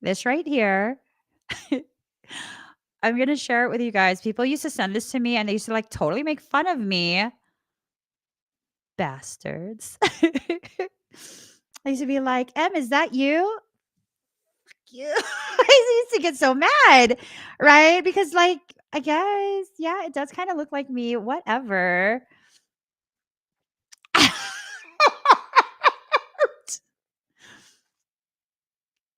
S1: This right here. I'm going to share it with you guys. People used to send this to me and they used to like totally make fun of me. Bastards. I used to be like, Em, is that you? You. I used to get so mad, right? Because, like, I guess, yeah, it does kind of look like me. Whatever.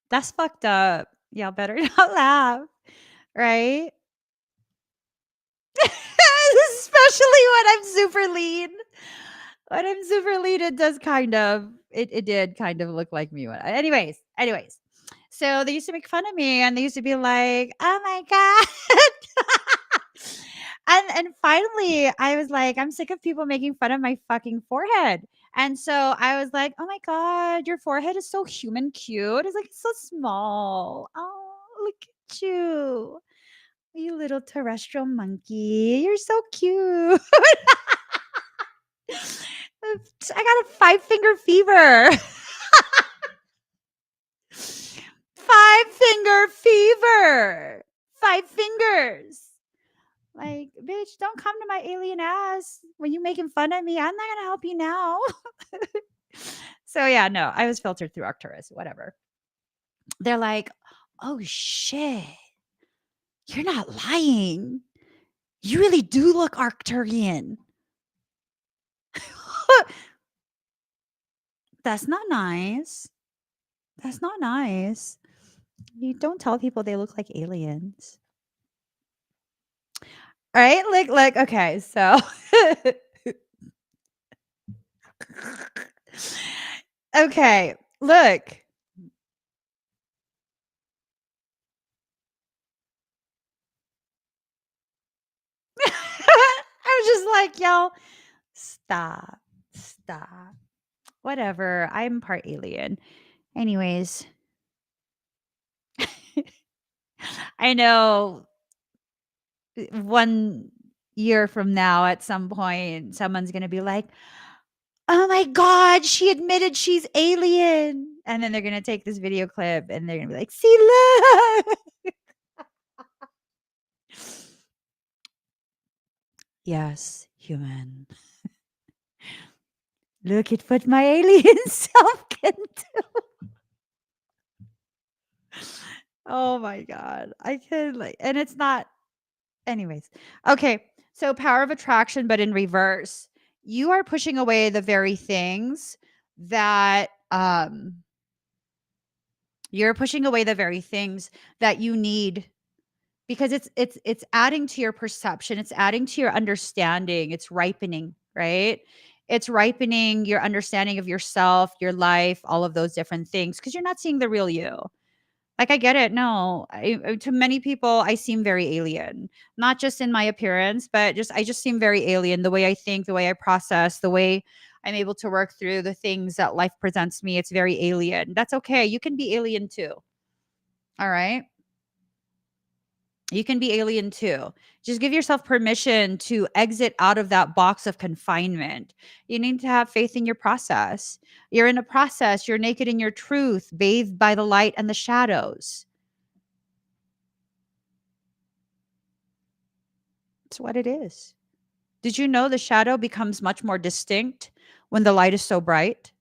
S1: That's fucked up. Y'all better not laugh, right? Especially when I'm super lean. When I'm super lean, it does kind of it did kind of look like me. Anyways. So they used to make fun of me and they used to be like, "Oh my god." And finally I was like, I'm sick of people making fun of my fucking forehead. And so I was like, "Oh my god, your forehead is so human cute." It's like, it's so small. Oh, look at you. You little terrestrial monkey. You're so cute. I got a 5-finger fever. 5-finger fever. 5 fingers. Like, bitch, don't come to my alien ass when you making fun of me. I'm not gonna help you now. So yeah, no, I was filtered through Arcturus, whatever. They're like, oh shit, you're not lying. You really do look Arcturian. That's not nice. That's not nice. You don't tell people they look like aliens. All right? Like, okay, so okay, look. I was just like, y'all, stop. Stop. Whatever. I'm part alien. Anyways, I know 1 year from now, at some point, someone's going to be like, oh my God, she admitted she's alien. And then they're going to take this video clip and they're going to be like, see, look. Yes, human. Look at what my alien self can do. Oh my God. I can like, and it's not, anyways. Okay. So power of attraction, but in reverse. You are pushing away the very things that, you're pushing away the very things that you need because it's adding to your perception, it's adding to your understanding, it's ripening, right? It's ripening your understanding of yourself, your life, all of those different things because you're not seeing the real you. Like I get it. No, to many people I seem very alien, not just in my appearance, but just I just seem very alien. The way I think, the way I process, the way I'm able to work through the things that life presents me, it's very alien. That's okay. You can be alien too. All right. You can be alien too. Just give yourself permission to exit out of that box of confinement. You need to have faith in your process. You're in a process, you're naked in your truth, bathed by the light and the shadows. It's what it is. Did you know the shadow becomes much more distinct when the light is so bright?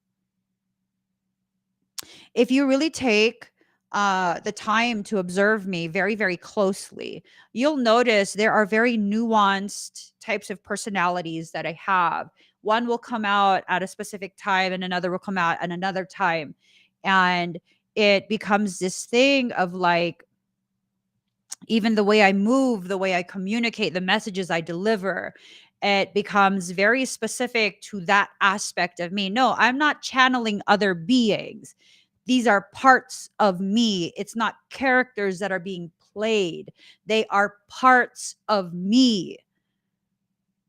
S1: If you really take the time to observe me very, very closely, you'll notice there are very nuanced types of personalities that I have. One will come out at a specific time, and another will come out at another time. And it becomes this thing of like, even the way I move, the way I communicate, the messages I deliver, it becomes very specific to that aspect of me. No, I'm not channeling other beings. These are parts of me. It's not characters that are being played, they are parts of me.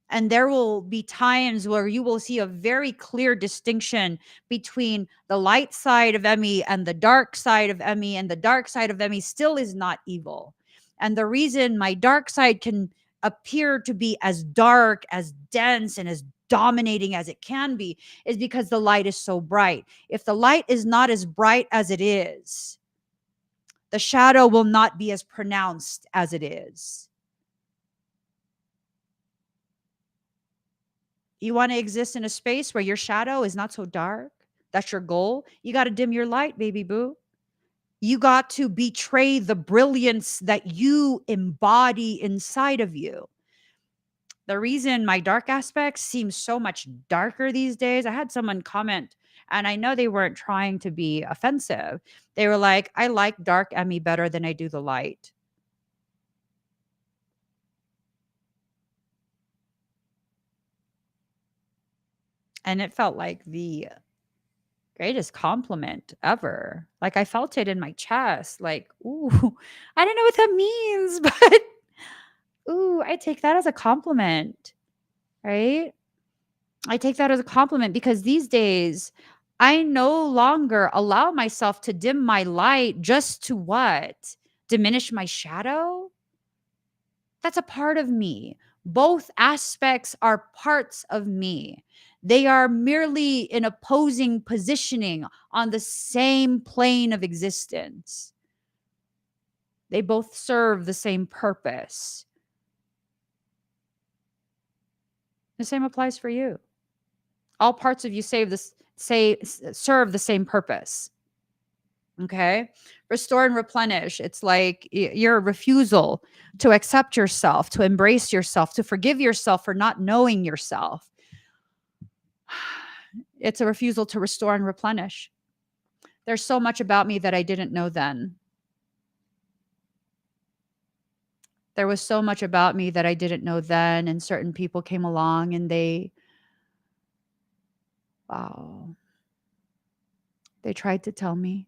S1: And there will be times where you will see a very clear distinction between the light side of Emmy and the dark side of Emmy, and the dark side of Emmy still is not evil. And the reason my dark side can appear to be as dark, as dense, and as dominating as it can be is because the light is so bright. If the light is not as bright as it is, the shadow will not be as pronounced as it is. You want to exist in a space where your shadow is not so dark? That's your goal. You got to dim your light, baby boo. You got to betray the brilliance that you embody inside of you. The reason my dark aspects seem so much darker these days, I had someone comment, and I know they weren't trying to be offensive. They were like, I like dark Emmy better than I do the light. And it felt like the greatest compliment ever. Like I felt it in my chest. Like, ooh, I don't know what that means, but ooh, I take that as a compliment, right? I take that as a compliment because these days I no longer allow myself to dim my light just to what? Diminish my shadow? That's a part of me. Both aspects are parts of me. They are merely in opposing positioning on the same plane of existence. They both serve the same purpose. The same applies for you. All parts of you serve the same purpose. Okay. Restore and replenish. It's like your refusal to accept yourself, to embrace yourself, to forgive yourself for not knowing yourself. It's a refusal to restore and replenish. There's so much about me that I didn't know then. There was so much about me that I didn't know then. And certain people came along and wow, they tried to tell me,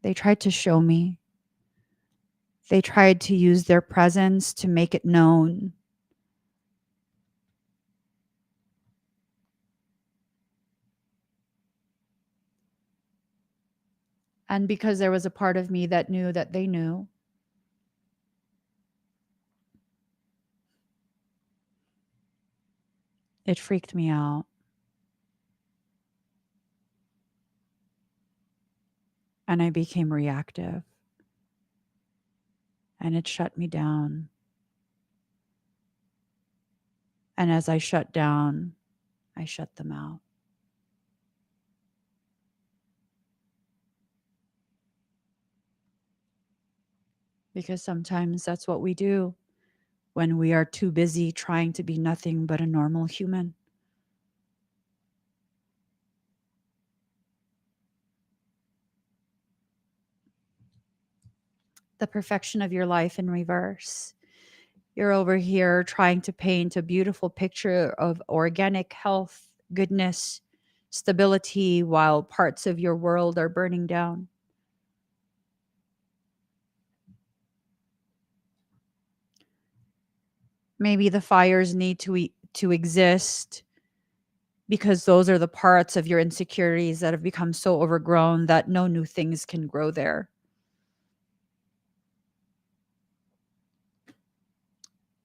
S1: they tried to show me, they tried to use their presence to make it known. And because there was a part of me that knew that they knew, it freaked me out. and I became reactive, and it shut me down. And as I shut down, I shut them out. Because sometimes that's what we do when we are too busy trying to be nothing but a normal human. The perfection of your life in reverse. You're over here trying to paint a beautiful picture of organic health, goodness, stability, while parts of your world are burning down. Maybe the fires need to exist because those are the parts of your insecurities that have become so overgrown that no new things can grow there.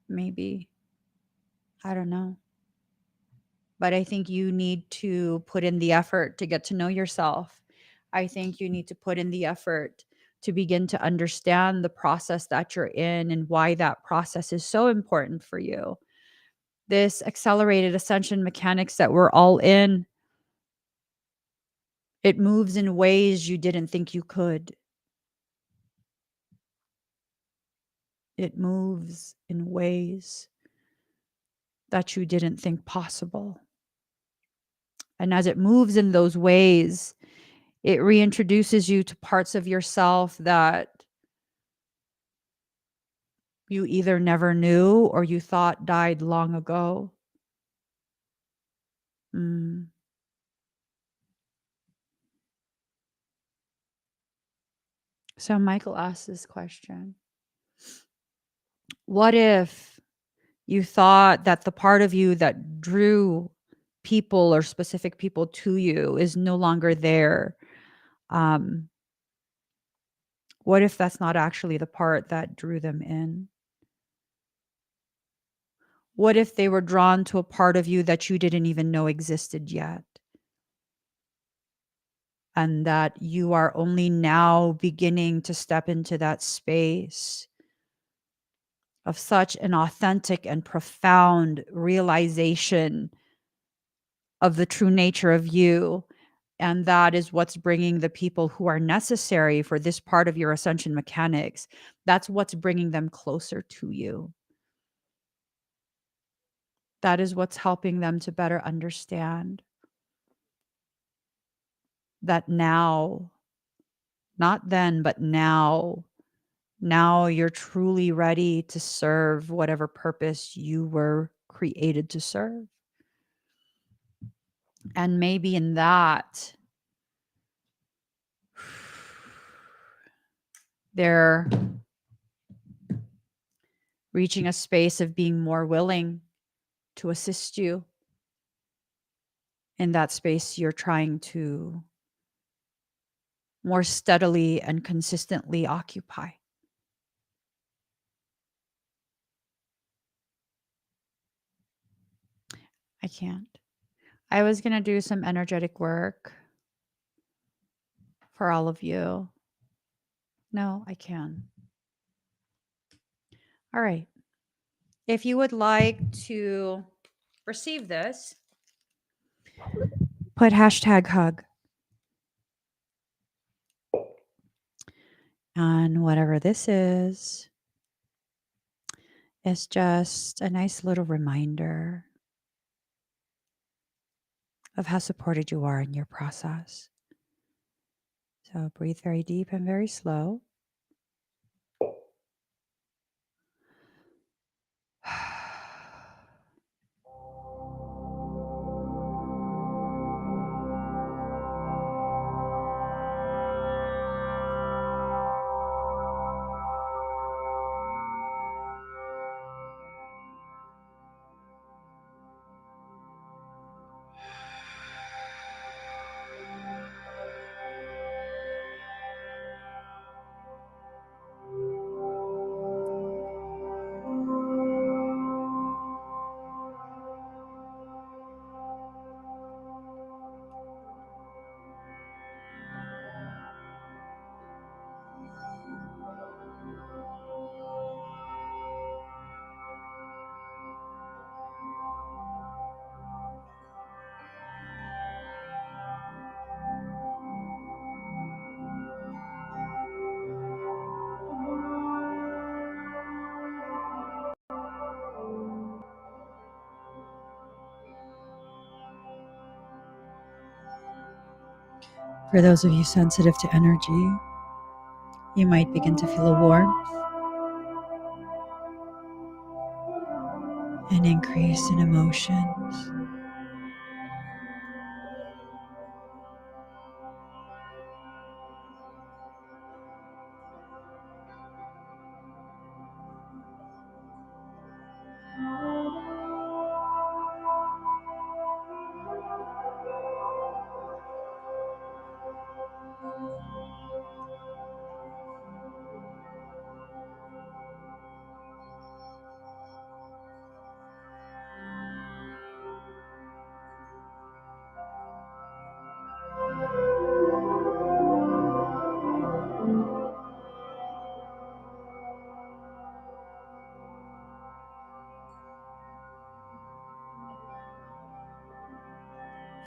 S1: Maybe. I don't know. But I think you need to put in the effort to get to know yourself. I think you need to put in the effort to begin to understand the process that you're in and why that process is so important for you. This accelerated ascension mechanics that we're all in, it moves in ways you didn't think you could. It moves in ways that you didn't think possible. And as it moves in those ways, it reintroduces you to parts of yourself that you either never knew or you thought died long ago. Mm. So Michael asked this question. What if you thought that the part of you that drew people or specific people to you is no longer there? Um, what if that's not actually the part that drew them in? What if they were drawn to a part of you that you didn't even know existed yet? And that you are only now beginning to step into that space of such an authentic and profound realization of the true nature of you. And that is what's bringing the people who are necessary for this part of your ascension mechanics. That's what's bringing them closer to you. That is what's helping them to better understand that now, not then, but now you're truly ready to serve whatever purpose you were created to serve. And maybe in that, they're reaching a space of being more willing to assist you in that space you're trying to more steadily and consistently occupy. I can't. I was going to do some energetic work for all of you. No, I can. All right. If you would like to receive this, put hashtag hug on whatever this is. It's just a nice little reminder of how supported you are in your process. So breathe very deep and very slow. For those of you sensitive to energy, you might begin to feel a warmth, an increase in emotions.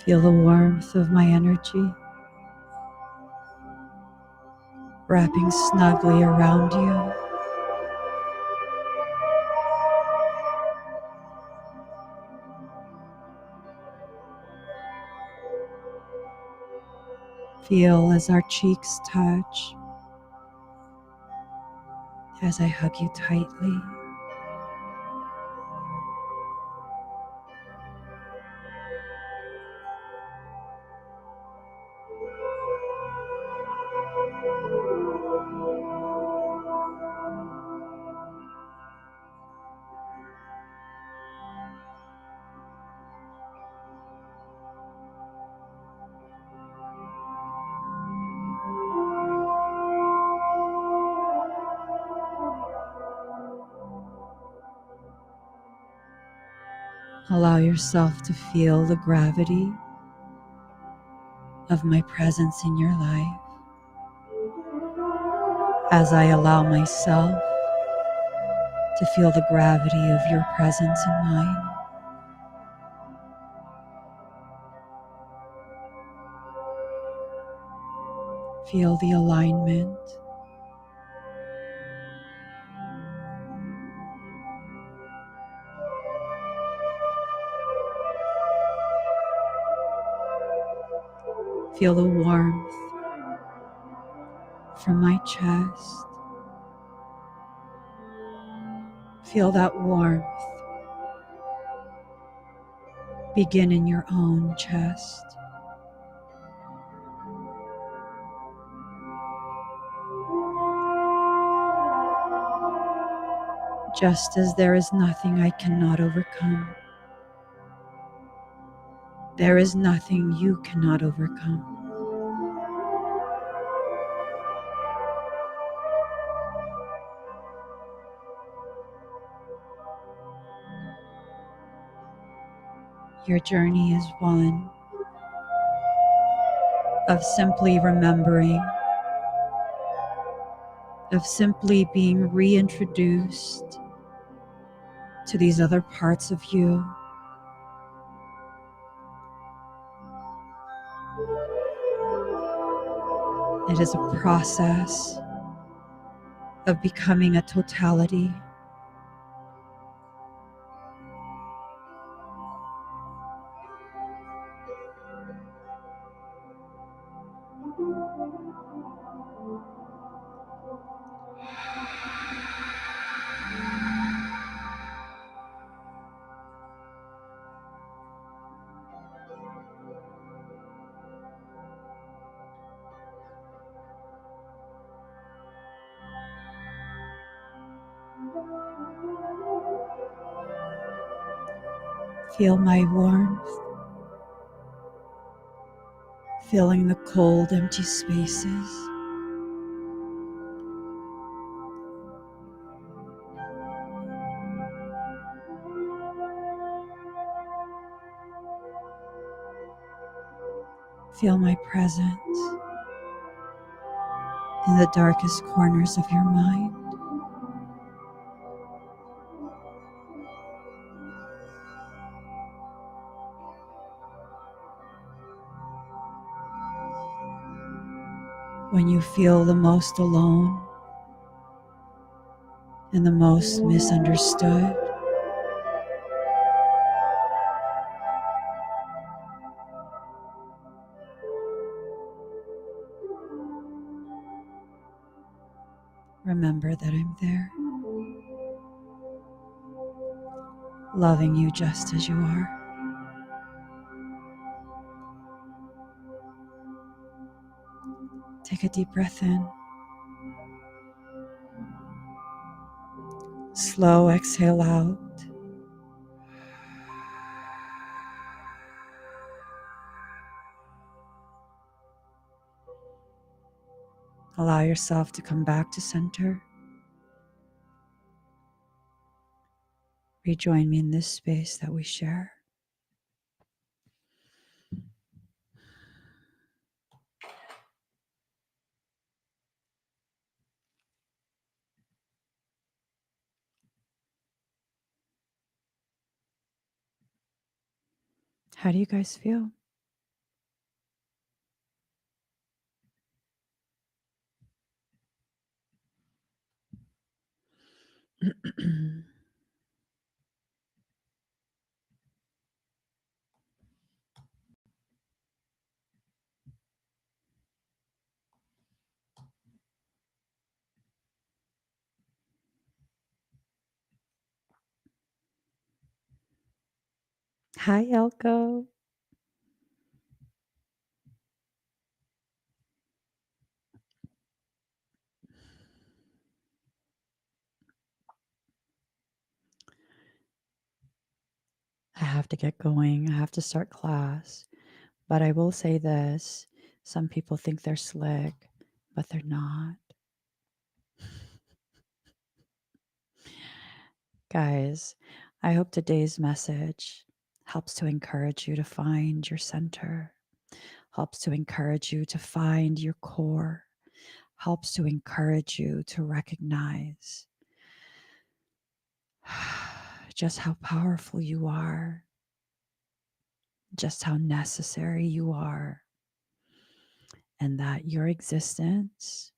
S1: Feel the warmth of my energy wrapping snugly around you. Feel as our cheeks touch, as I hug you tightly. Allow yourself to feel the gravity of my presence in your life as I allow myself to feel the gravity of your presence in mine. Feel the alignment. Feel the warmth from my chest. Feel that warmth begin in your own chest. Just as there is nothing I cannot overcome, there is nothing you cannot overcome. Your journey is one of simply remembering, of simply being reintroduced to these other parts of you. It is a process of becoming a totality. Feel my warmth, filling the cold, empty spaces. Feel my presence in the darkest corners of your mind. When you feel the most alone and the most misunderstood, Remember that I'm there, loving you just as you are. Take a deep breath in. Slow exhale out. Allow yourself to come back to center. Rejoin me in this space that we share. How do you guys feel? Hi, Elko. I have to get going. I have to start class. But I will say this. Some people think they're slick, but they're not. Guys, I hope today's message helps to encourage you to find your center, helps to encourage you to find your core, helps to encourage you to recognize just how powerful you are, just how necessary you are, and that your existence,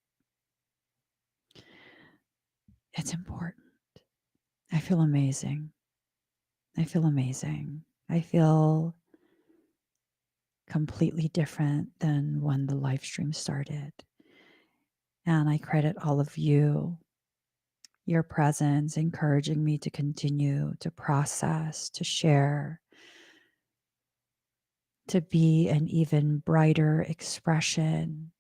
S1: it's important. I feel amazing. I feel amazing. I feel completely different than when the live stream started. And I credit all of you, your presence, encouraging me to continue to process, to share, to be an even brighter expression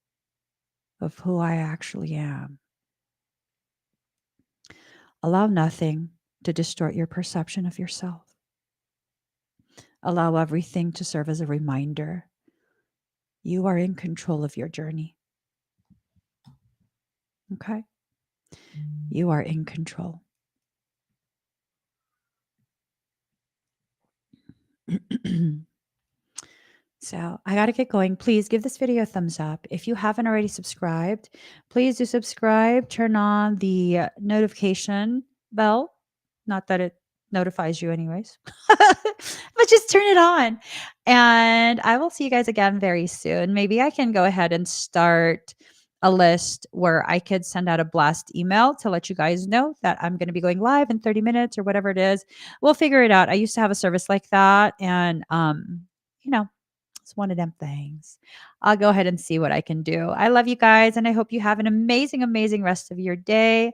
S1: of who I actually am. Allow nothing to distort your perception of yourself. Allow everything to serve as a reminder. You are in control of your journey. Okay? You are in control. So I got to get going. Please give this video a thumbs up. If you haven't already subscribed, please do subscribe. Turn on the notification bell. Not that it notifies you, anyways, but just turn it on. And I will see you guys again very soon. Maybe I can go ahead and start a list where I could send out a blast email to let you guys know that I'm going to be going live in 30 minutes or whatever it is. We'll figure it out. I used to have a service like that. And, it's one of them things. I'll go ahead and see what I can do. I love you guys, and I hope you have an amazing, amazing rest of your day.